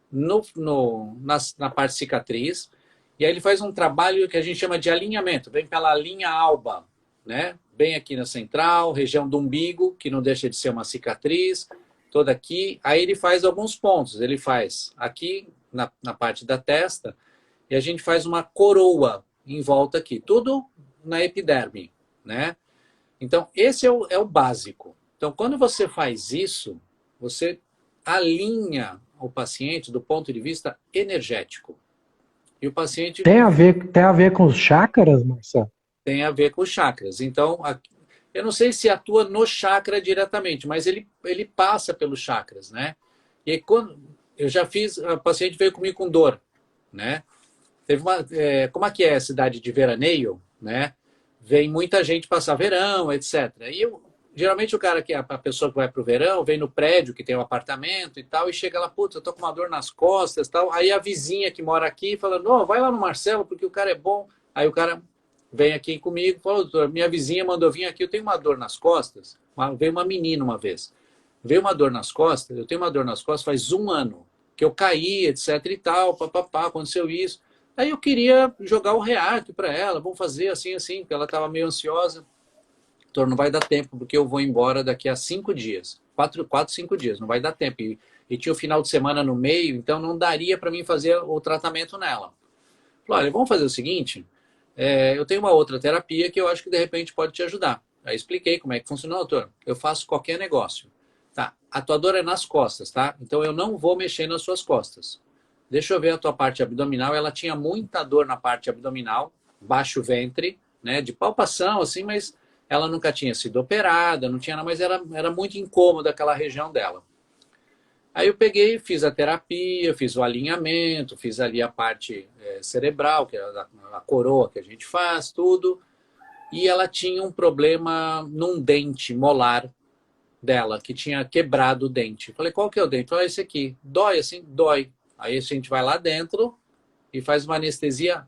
na parte cicatriz, e aí ele faz um trabalho que a gente chama de alinhamento. Vem pela linha alba, né? Bem aqui na central, região do umbigo, que não deixa de ser uma cicatriz, toda aqui. Aí ele faz alguns pontos. Ele faz aqui na parte da testa, e a gente faz uma coroa em volta aqui. Tudo na epiderme, né? Então, esse é o básico. Então, quando você faz isso, você alinha o paciente do ponto de vista energético. E o paciente Tem a ver com os chakras, Marcelo? tem a ver com os chakras. Então, eu não sei se atua no chakra diretamente, mas ele passa pelos chakras, né? E aí, quando eu já fiz, o paciente veio comigo com dor, né? Teve como é que é a cidade de veraneio, né? Vem muita gente passar verão, etc. E geralmente o cara que é a pessoa que vai para o verão, vem no prédio que tem um apartamento e tal, e chega lá, putz, eu tô com uma dor nas costas e tal. Aí a vizinha que mora aqui fala, não, vai lá no Marcelo, porque o cara é bom. Aí o cara vem aqui comigo, fala, doutor, minha vizinha mandou vir aqui, eu tenho uma dor nas costas. Veio uma menina uma vez. Veio uma dor nas costas, eu tenho uma dor nas costas faz 1 ano, que eu caí, etc e tal, papapá, aconteceu isso. Aí eu queria jogar o REACT para ela, vamos fazer assim, assim, porque ela estava meio ansiosa. Doutor, não vai dar tempo, porque eu vou embora daqui a 5 dias. 4, 5 dias, não vai dar tempo. E tinha o final de semana no meio, então não daria para mim fazer o tratamento nela. Falei, olha, vamos fazer o seguinte, eu tenho uma outra terapia que eu acho que de repente pode te ajudar. Aí expliquei como é que funciona, doutor. Eu faço qualquer negócio. Tá, a tua dor é nas costas, tá? Então eu não vou mexer nas suas costas. Deixa eu ver a tua parte abdominal. Ela tinha muita dor na parte abdominal, baixo ventre, né? De palpação, assim, mas ela nunca tinha sido operada, não tinha nada, mas era muito incômoda aquela região dela. Aí eu peguei, fiz a terapia, fiz o alinhamento, fiz ali a parte cerebral, que é a coroa que a gente faz, tudo. E ela tinha um problema num dente molar dela, que tinha quebrado o dente. Falei, qual que é o dente? Falei, esse aqui. Dói assim? Dói. Aí a gente vai lá dentro e faz uma anestesia,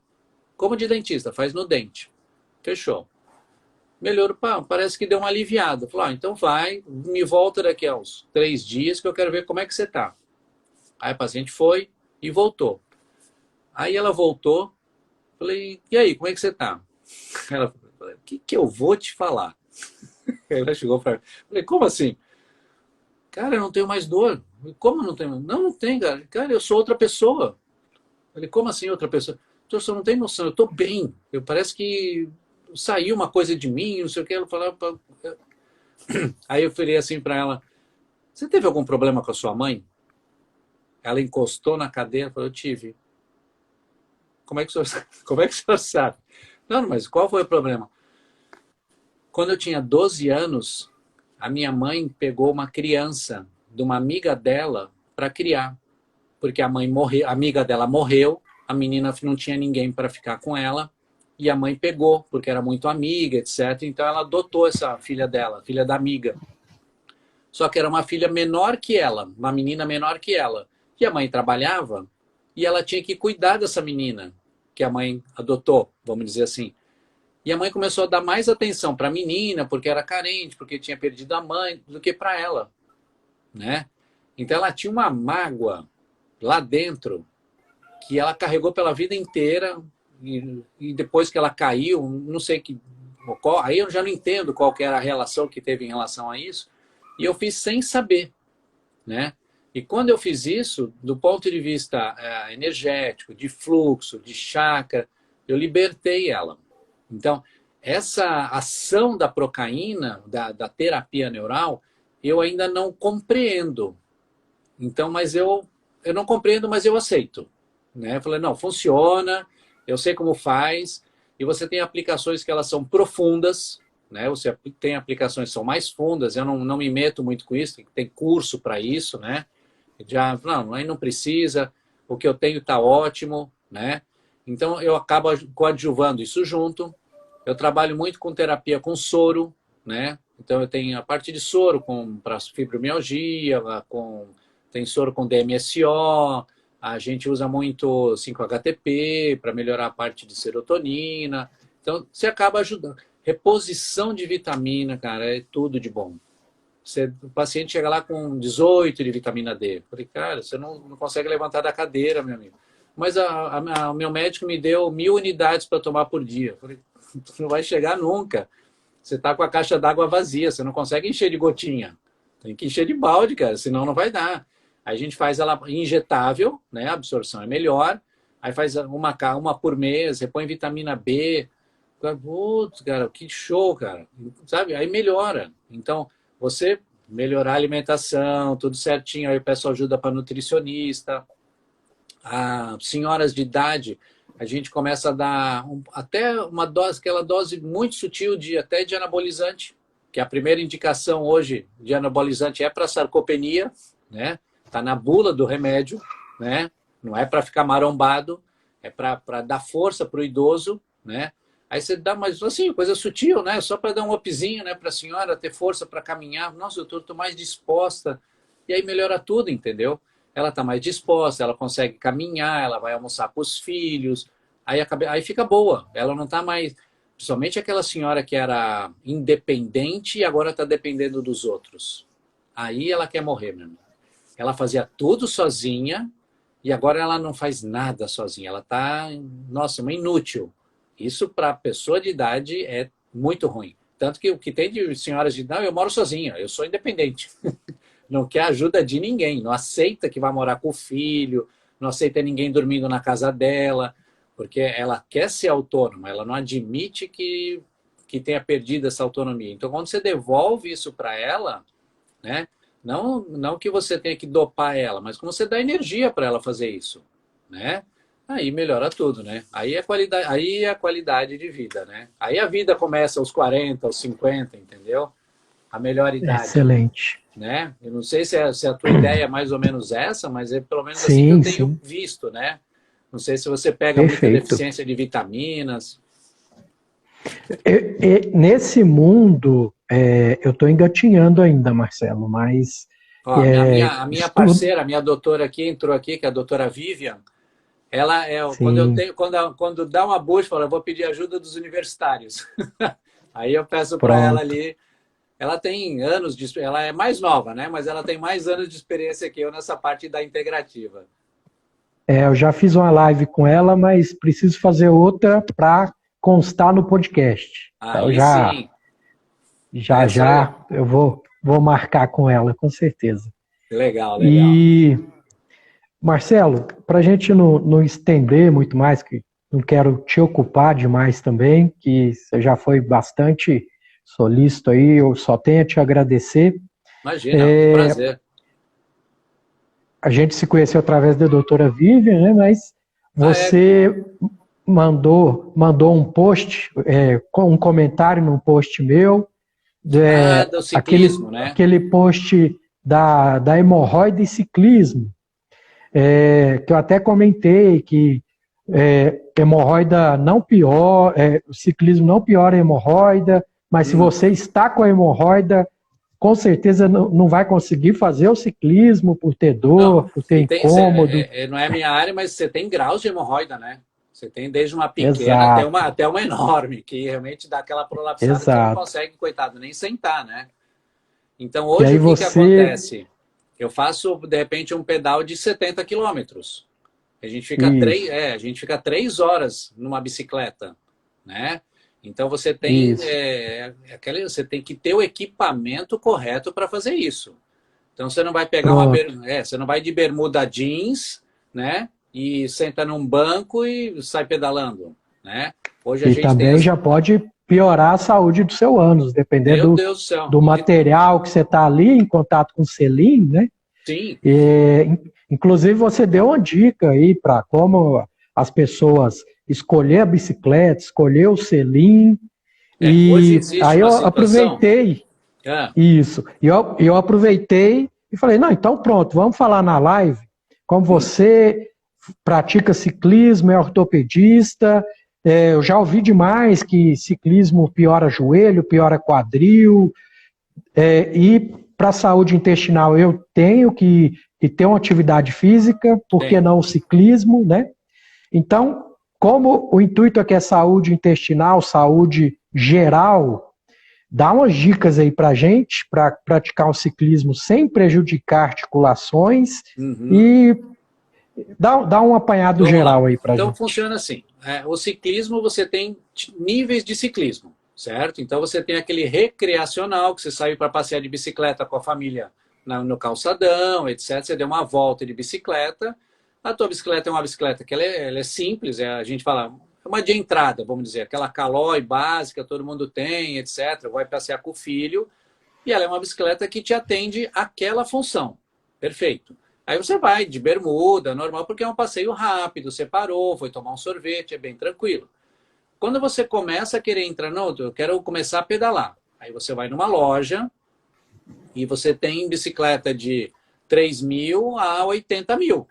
como de dentista, faz no dente. Fechou. Melhorou, parece que deu uma aliviada. Falei, então vai, me volta daqui a uns 3 dias que eu quero ver como é que você tá. Aí a paciente foi e voltou. Aí ela voltou, falei, e aí, como é que você tá? Ela falou, o que eu vou te falar? Ela chegou para mim, falei, como assim? Cara, eu não tenho mais dor. Como não tenho? Não, não tem, cara. Cara, eu sou outra pessoa. Falei, como assim outra pessoa? Doutor, você não tem noção, eu tô bem. Parece que saiu uma coisa de mim, não sei o que. Ela falava. Aí eu falei assim para ela, você teve algum problema com a sua mãe? Ela encostou na cadeira e falou, eu tive. Como é que o senhor sabe? Não, mas qual foi o problema? Quando eu tinha 12 anos, a minha mãe pegou uma criança de uma amiga dela para criar. Porque a mãe morreu, a amiga dela morreu, a menina não tinha ninguém para ficar com ela, e a mãe pegou, porque era muito amiga, etc. Então ela adotou essa filha dela, filha da amiga. Só que era uma filha menor que ela, uma menina menor que ela. E a mãe trabalhava e ela tinha que cuidar dessa menina que a mãe adotou, vamos dizer assim. E a mãe começou a dar mais atenção para a menina, porque era carente, porque tinha perdido a mãe, do que para ela, né? Então ela tinha uma mágoa lá dentro que ela carregou pela vida inteira e depois que ela caiu, não sei que... Aí eu já não entendo qual que era a relação que teve em relação a isso, e eu fiz sem saber, né? E quando eu fiz isso, do ponto de vista energético, de fluxo, de chakra, eu libertei ela. Então, essa ação da procaína, da terapia neural, eu ainda não compreendo. Então, mas eu não compreendo, mas eu aceito. Né? Eu falei, não, funciona, eu sei como faz, e você tem aplicações que elas são profundas, né? Você tem aplicações que são mais fundas, eu não me meto muito com isso, tem curso para isso, né? Já, não, aí não precisa, o que eu tenho está ótimo, né? Então eu acabo coadjuvando isso junto. Eu trabalho muito com terapia com soro, né? Então eu tenho a parte de soro para fibromialgia, tem soro com DMSO, a gente usa muito 5-HTP para melhorar a parte de serotonina. Então você acaba ajudando. Reposição de vitamina, cara, é tudo de bom. O paciente chega lá com 18 de vitamina D. Eu falei, cara, você não consegue levantar da cadeira, meu amigo. Mas o meu médico me deu 1000 unidades para tomar por dia. Eu falei, não vai chegar nunca. Você está com a caixa d'água vazia, você não consegue encher de gotinha. Tem que encher de balde, cara, senão não vai dar. Aí a gente faz ela injetável, né? A absorção é melhor. Aí faz uma por mês, repõe vitamina B. Putz, cara, que show, cara. Sabe? Aí melhora. Então, você melhorar a alimentação, tudo certinho. Aí eu peço ajuda para nutricionista. As senhoras de idade, a gente começa a dar até uma dose, aquela dose muito sutil até de anabolizante, que a primeira indicação hoje de anabolizante é para sarcopenia, né? Tá na bula do remédio, né? Não é para ficar marombado, é para dar força para o idoso, né? Aí você dá mais, assim, coisa sutil, né? Só para dar um upzinho, né? Para a senhora ter força para caminhar. Nossa, eu estou mais disposta. E aí melhora tudo, entendeu? Ela está mais disposta, ela consegue caminhar, ela vai almoçar com os filhos. Aí fica boa. Ela não está mais... Principalmente aquela senhora que era independente e agora está dependendo dos outros. Aí ela quer morrer, meu irmão. Ela fazia tudo sozinha e agora ela não faz nada sozinha. Ela está, nossa, uma inútil. Isso para pessoa de idade é muito ruim. Tanto que o que tem de senhoras de idade, eu moro sozinha, eu sou independente. Não quer ajuda de ninguém, não aceita que vai morar com o filho, não aceita ninguém dormindo na casa dela, porque ela quer ser autônoma, ela não admite que tenha perdido essa autonomia. Então, quando você devolve isso para ela, né, não que você tenha que dopar ela, mas como você dá energia para ela fazer isso, né? Aí melhora tudo, né? Aí é a qualidade de vida, né? Aí a vida começa aos 40, aos 50, entendeu? A melhor idade. Excelente. Né? Eu não sei se a tua ideia é mais ou menos essa, mas é pelo menos assim que eu tenho visto, né? Não sei se você pega muita deficiência de vitaminas. Nesse mundo, eu estou engatinhando ainda, Marcelo, mas... Ó, a minha parceira, a minha doutora aqui, entrou aqui, que é a doutora Vivian, ela quando dá uma busca, fala, eu vou pedir ajuda dos universitários. Aí eu peço para ela ali. Ela tem anos de... Ela é mais nova, né? Mas ela tem mais anos de experiência que eu nessa parte da integrativa. Eu já fiz uma live com ela, mas preciso fazer outra para constar no podcast. Aí então sim. Já eu vou marcar com ela, com certeza. Legal. E, Marcelo, para a gente não estender muito mais, que não quero te ocupar demais também, que você já foi bastante solícito aí, eu só tenho a te agradecer. Imagina, é um prazer. a gente se conheceu através da doutora Vivian, né? Mas você mandou um post, um comentário num post meu, do ciclismo, né? aquele post da hemorroida e ciclismo, que eu até comentei que hemorroida não piora, o ciclismo não piora a hemorroida, mas se você está com a hemorroida, com certeza não vai conseguir fazer o ciclismo por ter dor, por ter incômodo. Não é a minha área, mas você tem graus de hemorroida, né? Você tem desde uma pequena até uma enorme, que realmente dá aquela prolapsada que você não consegue, coitado, nem sentar, né? Então, hoje, o que acontece? Eu faço, de repente, um pedal de 70 quilômetros. A gente fica 3 horas numa bicicleta, né? Então, você tem, você tem que ter o equipamento correto para fazer isso. Então, você não vai pegar você não vai de bermuda jeans, né? E senta num banco e sai pedalando, né? Hoje a gente também já pode piorar a saúde do seu ânus, dependendo do material que você está ali em contato com o selim, né? Sim. Inclusive, você deu uma dica aí para como as pessoas escolher a bicicleta, escolher o selim. Hoje existe aí eu situação... aproveitei isso. E eu aproveitei e falei, não, então pronto, vamos falar na live. Como você pratica ciclismo, é ortopedista, eu já ouvi demais que ciclismo piora joelho, piora quadril, e para a saúde intestinal eu tenho que ter uma atividade física, por que não o ciclismo, né? Então, como o intuito aqui é saúde intestinal, saúde geral, dá umas dicas aí para gente, para praticar um ciclismo sem prejudicar articulações e dá um apanhado geral aí para gente. Então, funciona assim. O ciclismo, você tem níveis de ciclismo, certo? Então, você tem aquele recreacional, que você saiu para passear de bicicleta com a família no calçadão, etc. Você deu uma volta de bicicleta. A tua bicicleta é uma bicicleta que ela é simples, a gente fala, é uma de entrada, vamos dizer, aquela Caloi básica, todo mundo tem, etc. Vai passear com o filho, e ela é uma bicicleta que te atende àquela função. Perfeito. Aí você vai de bermuda, normal, porque é um passeio rápido, você parou, foi tomar um sorvete, é bem tranquilo. Quando você começa a querer entrar, não, eu quero começar a pedalar. Aí você vai numa loja e você tem bicicleta de 3 mil a 80 mil.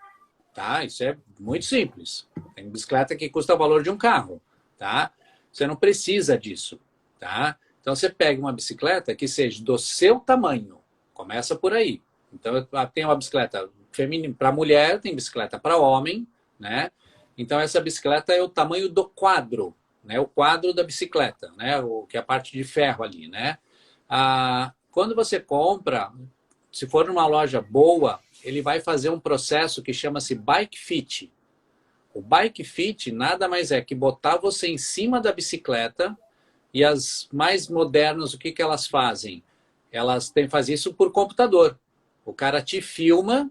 Tá? Isso é muito simples. Tem bicicleta que custa o valor de um carro. Tá? Você não precisa disso. Tá? Então você pega uma bicicleta que seja do seu tamanho. Começa por aí. Então tem uma bicicleta feminina para mulher, tem bicicleta para homem, né? Então essa bicicleta é o tamanho do quadro, né? O quadro da bicicleta, né? Que é a parte de ferro ali, né? Quando você compra, se for numa loja boa, ele vai fazer um processo que chama-se Bike Fit. O Bike Fit nada mais é que botar você em cima da bicicleta, e as mais modernas, o que elas fazem? Elas fazem isso por computador. O cara te filma,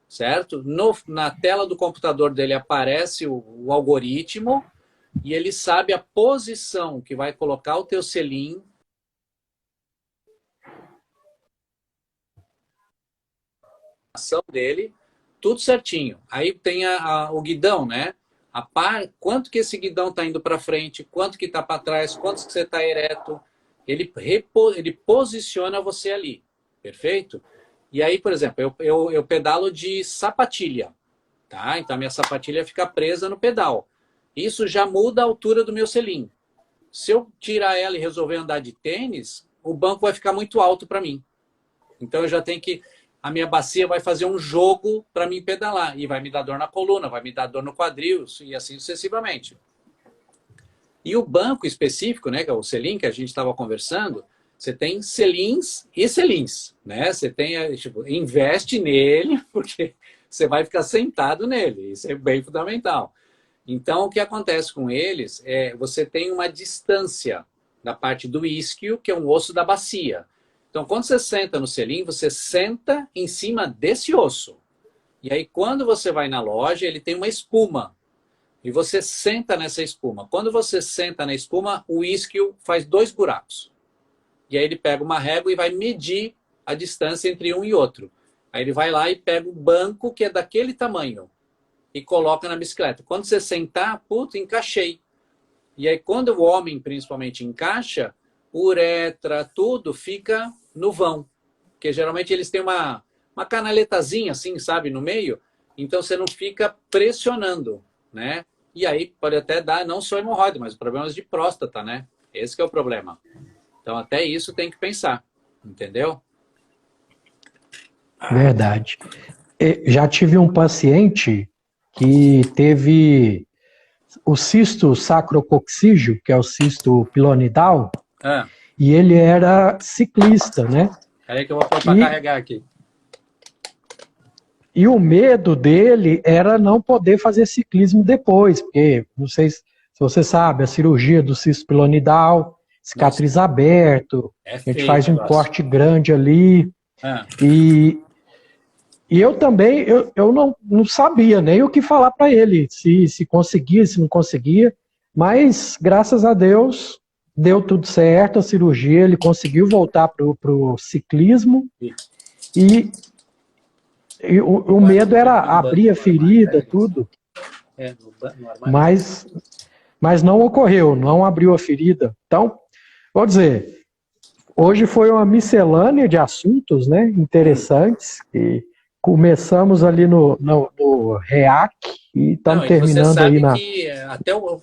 certo? Na tela do computador dele aparece o algoritmo e ele sabe a posição que vai colocar o teu selim dele, tudo certinho. Aí tem o guidão, né? Quanto que esse guidão está indo para frente, quanto que está para trás, quanto que você está ereto. Ele posiciona você ali, perfeito? E aí, por exemplo, eu pedalo de sapatilha, tá? Então a minha sapatilha fica presa no pedal. Isso já muda a altura do meu selim. Se eu tirar ela e resolver andar de tênis, o banco vai ficar muito alto para mim. Então eu já tenho que... A minha bacia vai fazer um jogo para mim pedalar. E vai me dar dor na coluna, vai me dar dor no quadril e assim sucessivamente. E o banco específico, né, que é o selim que a gente estava conversando, você tem selins e selins, né? Você tem, tipo, investe nele, porque você vai ficar sentado nele. Isso é bem fundamental. Então, o que acontece com eles é você tem uma distância da parte do isquio, que é um osso da bacia. Então, quando você senta no selim, você senta em cima desse osso. E aí, quando você vai na loja, ele tem uma espuma. E você senta nessa espuma. Quando você senta na espuma, o isquio faz 2 buracos. E aí ele pega uma régua e vai medir a distância entre um e outro. Aí ele vai lá e pega o banco que é daquele tamanho e coloca na bicicleta. Quando você sentar, puta, encaixei. E aí quando o homem principalmente encaixa, uretra, tudo fica no vão. Porque geralmente eles têm uma canaletazinha assim, sabe, no meio. Então você não fica pressionando, né? E aí pode até dar não só hemorroida, mas problemas de próstata, né? Esse que é o problema. Então até isso tem que pensar, entendeu? Verdade. Já tive um paciente que teve o cisto sacrococcígeo, que é o cisto pilonidal, Ah, e ele era ciclista, né? peraí que eu vou pôr para E, carregar aqui. e o medo dele era não poder fazer ciclismo depois, porque, não sei se você sabe, a cirurgia do cisto pilonidal, Nossa, cicatriz aberto, é a gente feio o faz um negócio. corte grande ali, Ah, e, e eu também, eu não sabia nem o que falar para ele, se conseguia, se não conseguia, mas graças a Deus deu tudo certo, a cirurgia, ele conseguiu voltar para o ciclismo, e, o medo era tem um abrir banco a no armário, ferida, pega. tudo, No armário tem. mas, mas não ocorreu, não abriu a ferida. Então, vou dizer, hoje foi uma miscelânea de assuntos, né, interessantes, e começamos ali no REAC e Não, estamos e você terminando aí sabe na... que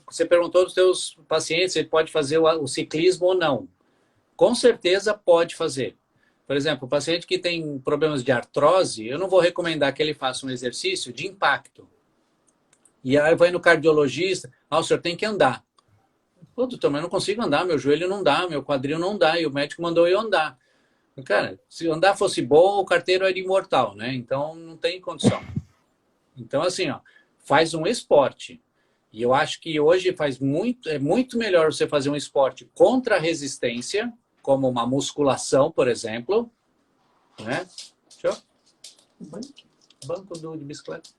você perguntou dos seus pacientes, ele pode fazer o ciclismo ou não. Com certeza pode fazer. Por exemplo, o paciente que tem problemas de artrose, eu não vou recomendar que ele faça um exercício de impacto. E aí vai no cardiologista, o senhor tem que andar. Pô, doutor, mas eu não consigo andar, meu joelho não dá, meu quadril não dá, e o médico mandou eu andar. Cara, se andar fosse bom, o carteiro era imortal, né? Então não tem condição. Então, assim, ó, faz um esporte. E eu acho que hoje é muito melhor você fazer um esporte contra a resistência, como uma musculação, por exemplo, né? Deixa eu... Banco de bicicleta.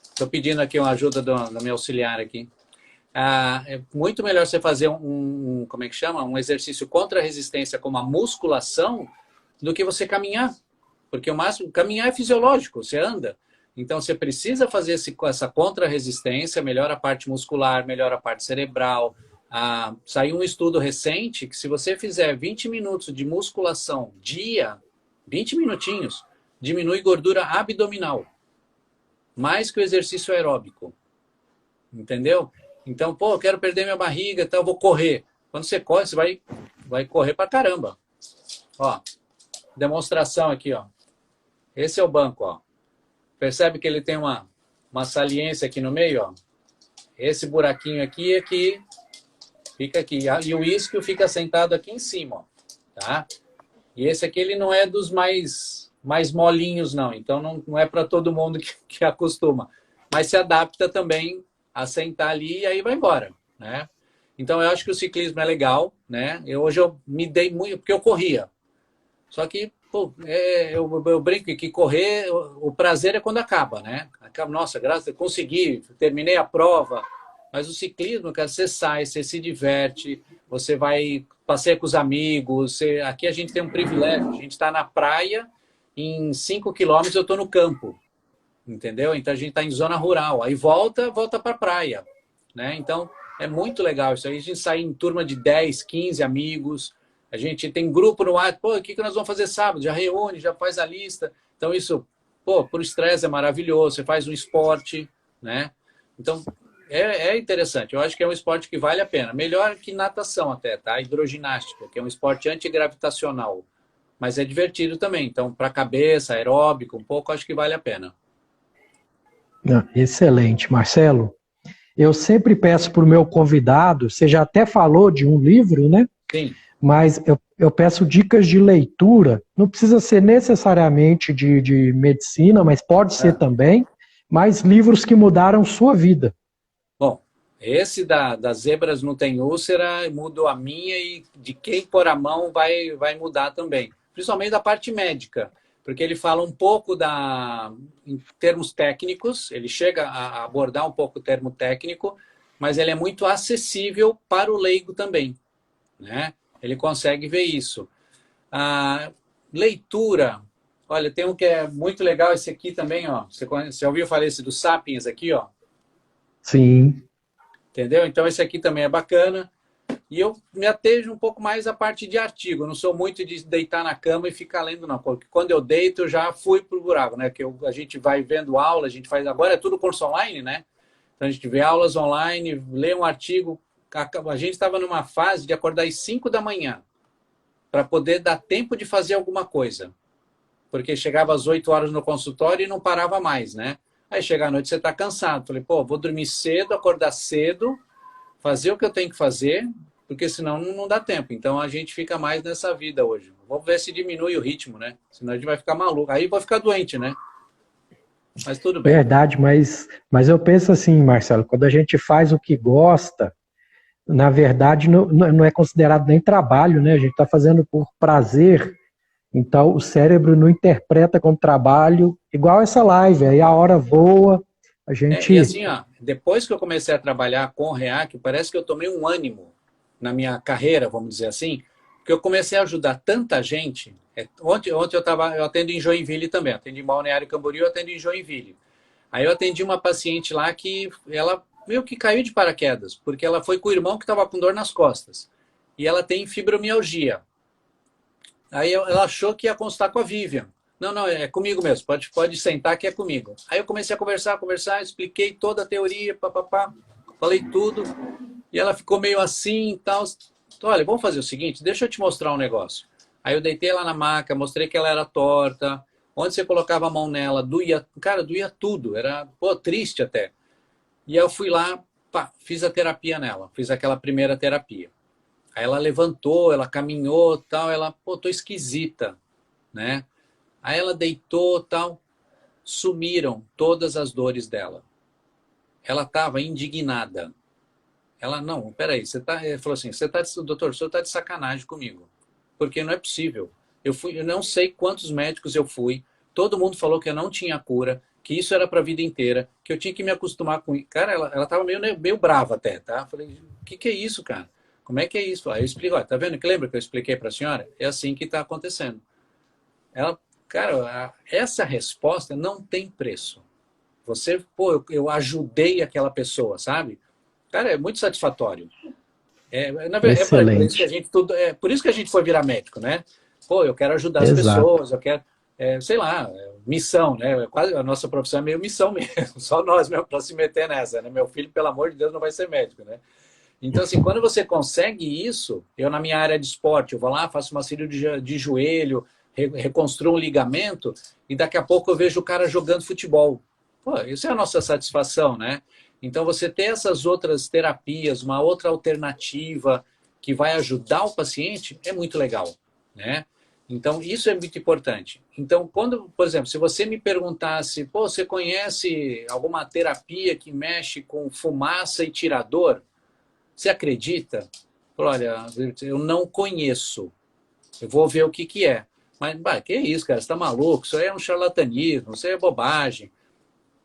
Estou pedindo aqui uma ajuda do meu auxiliar aqui. É muito melhor você fazer como é que chama? Um exercício contra a resistência, como a musculação, do que você caminhar. Porque o máximo, caminhar é fisiológico, você anda. Então você precisa fazer essa contra-resistência, melhora a parte muscular, melhora a parte cerebral. Saiu um estudo recente que se você fizer 20 minutos de musculação dia, 20 minutinhos, diminui gordura abdominal, mais que o exercício aeróbico. Entendeu? Então, pô, eu quero perder minha barriga, então eu vou correr. Quando você corre, você vai correr pra caramba. Ó, demonstração aqui, ó. Esse é o banco, ó. Percebe que ele tem uma saliência aqui no meio, ó. Esse buraquinho aqui, fica aqui. E o isquio fica sentado aqui em cima, ó. Tá? E esse aqui, ele não é dos mais molinhos, não. Então, não é para todo mundo que acostuma. Mas se adapta também a sentar ali e aí vai embora, né? Então, eu acho que o ciclismo é legal, né? Hoje eu me dei muito, porque eu corria. Só que, pô, eu brinco que correr, o prazer é quando acaba, né? Nossa, graças a Deus, consegui, terminei a prova. Mas o ciclismo, cara, você sai, você se diverte, você vai passeia com os amigos. Aqui a gente tem um privilégio, a gente está na praia, em 5 quilômetros eu estou no campo, entendeu? Então a gente está em zona rural. Aí volta para a praia, né? Então é muito legal isso aí. A gente sai em turma de 10, 15 amigos. A gente tem grupo no WhatsApp, pô, o que nós vamos fazer sábado? Já reúne, já faz a lista. Então isso, pô, por estresse é maravilhoso. Você faz um esporte, né? Então é interessante. Eu acho que é um esporte que vale a pena. Melhor que natação até, tá? Hidroginástica, que é um esporte antigravitacional. Mas é divertido também. Então, para a cabeça, aeróbico, um pouco, acho que vale a pena. Excelente, Marcelo. Eu sempre peço para o meu convidado, você já até falou de um livro, né? Sim. Mas eu peço dicas de leitura, não precisa ser necessariamente de medicina, mas pode ser também, mas livros que mudaram sua vida. Bom, esse das zebras não tem úlcera, mudou a minha e de quem pôr a mão vai mudar também. Principalmente da parte médica, porque ele fala um pouco em termos técnicos, ele chega a abordar um pouco o termo técnico, mas ele é muito acessível para o leigo também, né? Ele consegue ver isso. A leitura, Olha, tem um que é muito legal, esse aqui também, ó. Você ouviu falar esse do Sapiens aqui, ó? Sim. Entendeu? Então esse aqui também é bacana. E eu me atejo um pouco mais à parte de artigo. Eu não sou muito de deitar na cama e ficar lendo, não. Porque quando eu deito, eu já fui pro buraco, né? A gente vai vendo aula, a gente faz... Agora é tudo curso online, né? Então a gente vê aulas online, lê um artigo. A gente estava numa fase de acordar às 5 da manhã para poder dar tempo de fazer alguma coisa. Porque chegava às 8 horas no consultório e não parava mais, né? Aí chega à noite, você está cansado. Falei, pô, vou dormir cedo, acordar cedo, fazer o que eu tenho que fazer, porque senão não dá tempo. Então a gente fica mais nessa vida hoje. Vamos ver se diminui o ritmo, né? Senão a gente vai ficar maluco. Aí vai ficar doente, né? Mas tudo bem. Verdade, mas eu penso assim, Marcelo, quando a gente faz o que gosta, na verdade não é considerado nem trabalho, né? A gente está fazendo por prazer, então o cérebro não interpreta como trabalho, igual essa live, aí a hora voa, a E gente... assim, ó, depois que eu comecei a trabalhar com o REAC, parece que eu tomei um ânimo na minha carreira, vamos dizer assim, porque eu comecei a ajudar tanta gente. Ontem eu atendo em Joinville também, atendo em Balneário Camboriú, eu atendo em Joinville. Aí eu atendi uma paciente lá que ela meio que caiu de paraquedas, porque ela foi com o irmão que estava com dor nas costas. E ela tem fibromialgia. Aí ela achou que ia consultar com a Vivian. Não, não, é comigo mesmo, pode sentar que é comigo. Aí eu comecei a conversar, expliquei toda a teoria, papapá, falei tudo. E ela ficou meio assim e tal. Então, olha, vamos fazer o seguinte, deixa eu te mostrar um negócio. Aí eu deitei ela na maca, mostrei que ela era torta. Onde você colocava a mão nela, doía, cara, doía tudo. Era, pô, triste até. E aí eu fui lá, pá, fiz a terapia nela. Fiz aquela primeira terapia. Aí ela levantou, ela caminhou, tal. Ela, pô, tô esquisita, né? Aí ela deitou, tal. Sumiram todas as dores dela. Ela estava indignada. Ela, não, peraí, você tá, ele falou assim, doutor, o senhor está de sacanagem comigo, porque não é possível. Eu não sei quantos médicos eu fui, todo mundo falou que eu não tinha cura, que isso era para a vida inteira, que eu tinha que me acostumar com isso. Cara, ela estava meio brava até, tá? Falei, o que é isso, cara? Como é que é isso? Aí eu explico, ó, tá vendo que lembra que eu expliquei para a senhora? É assim que está acontecendo. Ela, cara, essa resposta não tem preço. Você, pô, eu ajudei aquela pessoa, sabe? Cara, é muito satisfatório. Na verdade, por isso que a Excelente. gente por isso que a gente foi virar médico, né? Pô, eu quero ajudar as Exato. pessoas, eu quero, sei lá, missão, né? Quase a nossa profissão é meio missão mesmo, só nós mesmo para se meter nessa, né? Meu filho, pelo amor de Deus, não vai ser médico, né? Então, assim, quando você consegue isso, eu na minha área de esporte, eu vou lá, faço uma cirurgia de joelho, reconstruo um ligamento, e daqui a pouco eu vejo o cara jogando futebol. Pô, isso é a nossa satisfação, né? Então, você ter essas outras terapias, uma outra alternativa que vai ajudar o paciente, é muito legal, né? Então, isso é muito importante. Então, quando, por exemplo, se você me perguntasse, pô, você conhece alguma terapia que mexe com fumaça e tirador? Você acredita? Olha, eu não conheço. Eu vou ver o que é. Mas, bah, que é isso, cara? Você está maluco? Isso aí é um charlatanismo, isso aí é bobagem.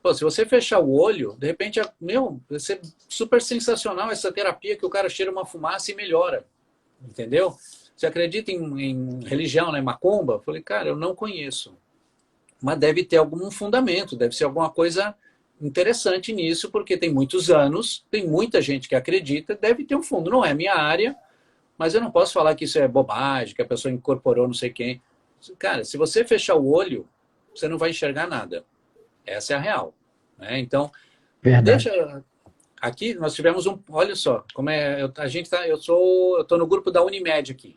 Pô, se você fechar o olho, de repente, vai ser super sensacional essa terapia que o cara cheira uma fumaça e melhora. Entendeu? Você acredita em religião, né? Macumba? Eu falei, cara, eu não conheço. Mas deve ter algum fundamento, deve ser alguma coisa interessante nisso, porque tem muitos anos, tem muita gente que acredita, deve ter um fundo. Não é minha área, mas eu não posso falar que isso é bobagem, que a pessoa incorporou não sei quem. Cara, se você fechar o olho, você não vai enxergar nada. Essa é a real. Né? Então, Verdade. deixa. Aqui nós tivemos um. Olha só, como é. A gente tá. Eu estou no grupo da Unimed aqui,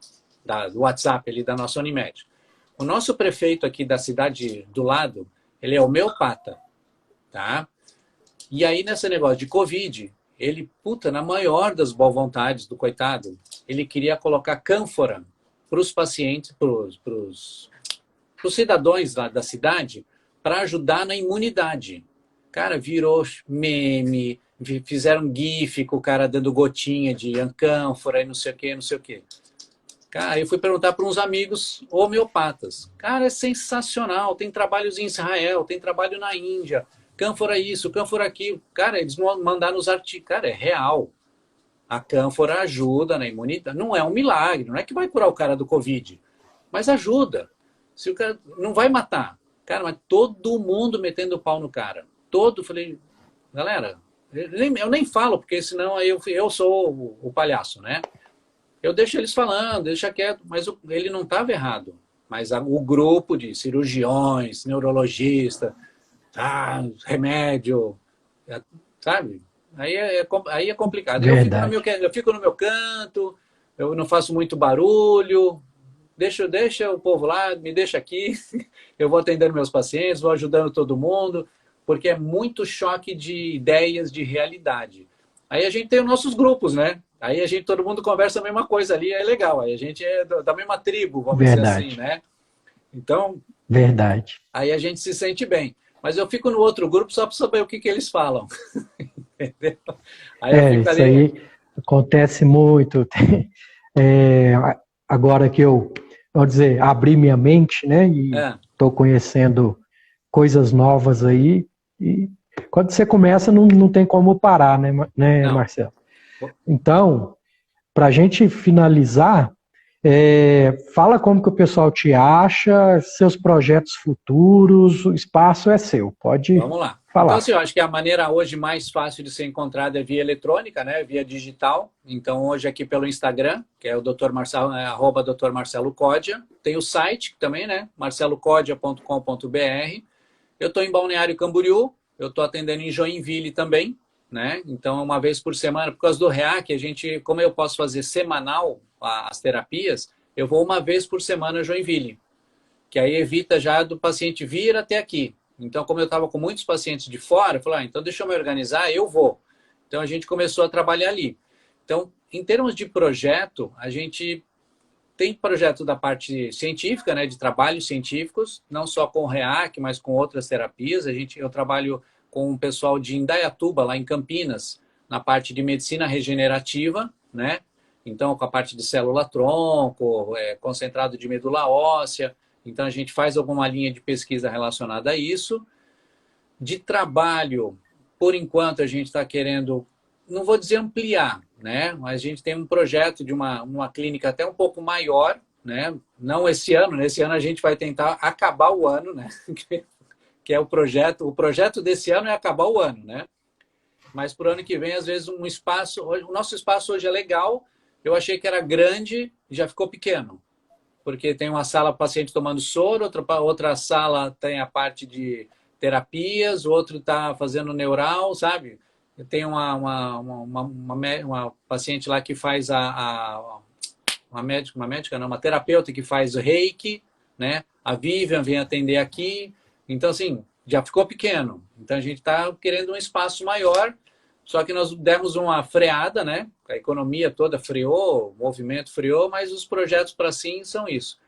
do WhatsApp ali da nossa Unimed. O nosso prefeito aqui da cidade do lado, ele é homeopata, tá? E aí, nesse negócio de Covid, ele, puta, na maior das boas vontades do coitado, ele queria colocar cânfora para os pacientes, para os cidadãos lá da cidade, para ajudar na imunidade. Cara, virou meme, fizeram gif com o cara dando gotinha de cânfora e não sei o que, não sei o que. Cara, eu fui perguntar para uns amigos homeopatas. Cara, é sensacional. Tem trabalhos em Israel, tem trabalho na Índia. Cânfora isso, cânfora aquilo. Cara, eles mandaram os artigos. Cara, é real. A cânfora ajuda na imunidade. Não é um milagre, não é que vai curar o cara do Covid, mas ajuda. Se o cara não vai matar, cara, mas todo mundo metendo o pau no cara. Falei, galera, eu nem falo, porque senão aí eu sou o palhaço, né? Eu deixo eles falando, deixa quieto, mas ele não estava errado. Mas o grupo de cirurgiões, neurologistas, remédio, sabe? Aí é complicado. Verdade. Eu fico no meu canto, eu não faço muito barulho, deixa o povo lá, me deixa aqui, eu vou atendendo meus pacientes, vou ajudando todo mundo, porque é muito choque de ideias, de realidade. Aí a gente tem os nossos grupos, né? Aí todo mundo conversa a mesma coisa ali, é legal. Aí a gente é da mesma tribo, vamos dizer assim, Verdade. né? Então, Verdade. aí a gente se sente bem. Mas eu fico no outro grupo só para saber o que eles falam. Entendeu? Aí eu fico Isso ali. aí acontece muito. É, agora que eu, vamos dizer, abri minha mente, né, e É, estou conhecendo coisas novas aí, e quando você começa, não tem como parar, né, não. Marcelo? Então, para a gente finalizar, fala como que o pessoal te acha, seus projetos futuros, o espaço é seu, pode Vamos lá. Então, falar. assim, eu acho que a maneira hoje mais fácil de ser encontrada é via eletrônica, né? Via digital. Então, hoje aqui pelo Instagram, que é o Dr. Marcelo, arroba Dr. Marcelo Códia. Tem o site também, né? marcelocodia.com.br. Eu estou em Balneário Camboriú, eu estou atendendo em Joinville também, né? Então, uma vez por semana, por causa do REAC, como eu posso fazer semanal as terapias, eu vou uma vez por semana a Joinville, que aí evita já do paciente vir até aqui. Então, como eu estava com muitos pacientes de fora, eu falei, então deixa eu me organizar, eu vou. Então, a gente começou a trabalhar ali. Então, em termos de projeto, a gente tem projeto da parte científica, né, de trabalhos científicos, não só com o REAC, mas com outras terapias. Eu trabalho com um pessoal de Indaiatuba, lá em Campinas, na parte de medicina regenerativa, né? Então, com a parte de célula-tronco, concentrado de medula óssea. Então, a gente faz alguma linha de pesquisa relacionada a isso. De trabalho, por enquanto, a gente está querendo, não vou dizer ampliar, né? Mas a gente tem um projeto de uma clínica até um pouco maior, né? Não esse ano, nesse ano a gente vai tentar acabar o ano, né? Que é o projeto desse ano é acabar o ano, né? Mas para o ano que vem, às vezes, o nosso espaço hoje é legal, eu achei que era grande e já ficou pequeno, porque tem uma sala paciente tomando soro, outra sala tem a parte de terapias, o outro está fazendo neural, sabe? Tem uma paciente lá que faz uma médica não, uma terapeuta que faz reiki, né? A Vivian vem atender aqui. Então, assim, já ficou pequeno. Então, a gente está querendo um espaço maior, só que nós demos uma freada, né? A economia toda freou, o movimento freou, mas os projetos para sim são isso.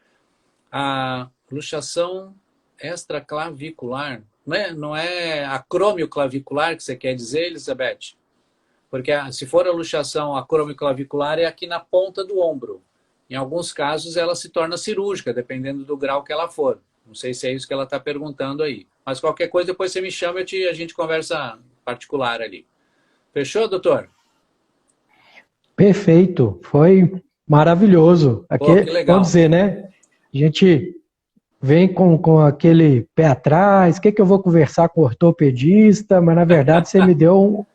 A luxação extraclavicular, não é acromioclavicular que você quer dizer, Elizabeth? Porque se for a luxação acromioclavicular é aqui na ponta do ombro. Em alguns casos ela se torna cirúrgica, dependendo do grau que ela for. Não sei se é isso que ela está perguntando aí. Mas qualquer coisa, depois você me chama e a gente conversa particular ali. Fechou, doutor? Perfeito, foi maravilhoso. Pô, Aqui, que vamos legal. dizer, né? A gente vem com aquele pé atrás, o que, que eu vou conversar com o ortopedista, mas na verdade você me deu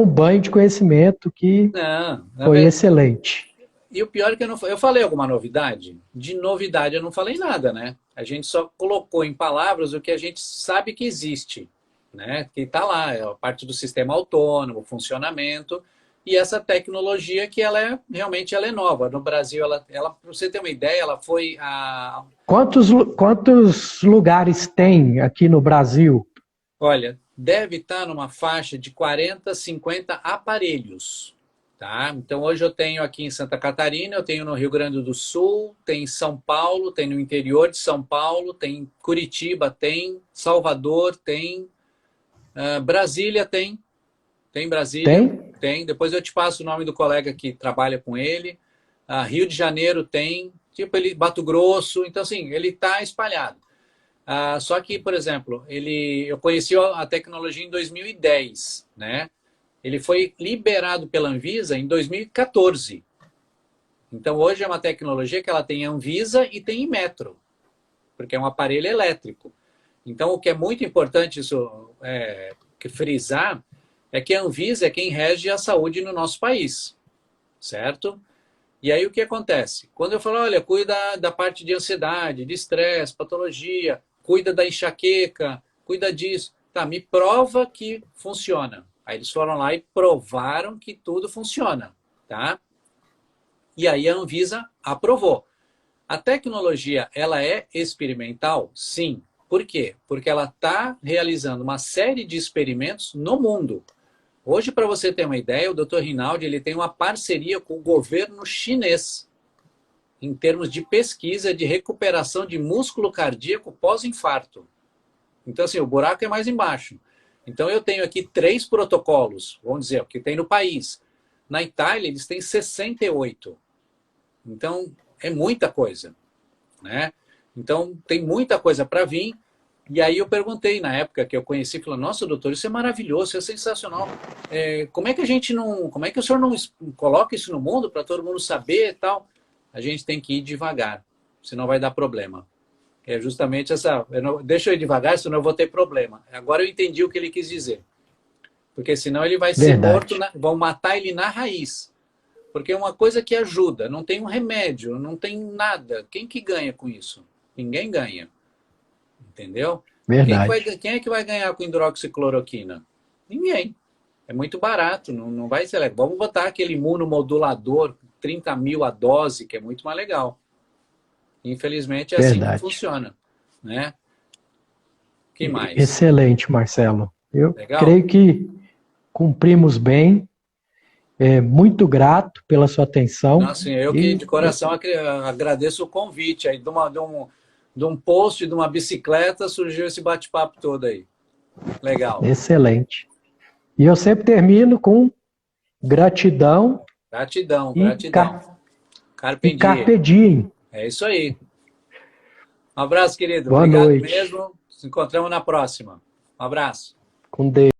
um banho de conhecimento que Não, foi excelente. e o pior é que eu falei alguma novidade? De novidade eu não falei nada, né? A gente só colocou em palavras o que a gente sabe que existe, né? Que está lá, é a parte do sistema autônomo, funcionamento, e essa tecnologia que realmente ela é nova. No Brasil, para você ter uma ideia, ela foi a... Quantos lugares tem aqui no Brasil? Olha, deve estar numa faixa de 40, 50 aparelhos. Tá? Então, hoje eu tenho aqui em Santa Catarina, eu tenho no Rio Grande do Sul, tem em São Paulo, tem no interior de São Paulo, tem em Curitiba, tem Salvador, tem Brasília, tem Brasília, Tem? tem. Depois eu te passo o nome do colega que trabalha com ele. Rio de Janeiro tem, tipo ele Mato Grosso. Então, assim, ele está espalhado. Só que, por exemplo, eu conheci a tecnologia em 2010, né? Ele foi liberado pela Anvisa em 2014. Então, hoje é uma tecnologia que ela tem Anvisa e tem Inmetro. porque é um aparelho elétrico. Então, o que é muito importante frisar é que a Anvisa é quem rege a saúde no nosso país, certo? E aí o que acontece? Quando eu falo, olha, cuida da parte de ansiedade, de estresse, patologia, cuida da enxaqueca, cuida disso, tá, me prova que funciona. Aí eles foram lá e provaram que tudo funciona, tá? E aí a Anvisa aprovou. A tecnologia, ela é experimental? Sim. Por quê? Porque ela está realizando uma série de experimentos no mundo. Hoje, para você ter uma ideia, o Dr. Rinaldi ele tem uma parceria com o governo chinês em termos de pesquisa de recuperação de músculo cardíaco pós-infarto. Então, assim, o buraco é mais embaixo. Então, eu tenho aqui 3 protocolos, vamos dizer, o que tem no país. Na Itália, eles têm 68. Então, é muita coisa, né? Então, tem muita coisa para vir. E aí eu perguntei, na época que eu conheci, falei, nossa, doutor, isso é maravilhoso, isso é sensacional. Como é que a gente não... Como é que o senhor não coloca isso no mundo para todo mundo saber e tal? A gente tem que ir devagar, senão vai dar problema. É justamente essa... deixa eu ir devagar, senão eu vou ter problema. Agora eu entendi o que ele quis dizer. Porque senão ele vai ser morto, vão matar ele na raiz. Porque é uma coisa que ajuda, não tem um remédio, não tem nada. Quem que ganha com isso? Ninguém ganha. Entendeu? Verdade. Quem é que vai ganhar com hidroxicloroquina? Ninguém. É muito barato, não vai ser legal. Vamos botar aquele imunomodulador, 30 mil a dose, que é muito mais legal. Infelizmente é assim que funciona. Né? Que mais? Excelente, Marcelo. Eu legal? Creio que cumprimos bem. Muito grato pela sua atenção. Nossa, eu que de coração agradeço o convite aí de um post, de uma bicicleta, surgiu esse bate-papo todo aí. Legal. Excelente. E eu sempre termino com gratidão. Gratidão. Carpe diem. É isso aí. Um abraço, querido. Boa Obrigado noite. mesmo. Nos encontramos na próxima. Um abraço. Com Deus.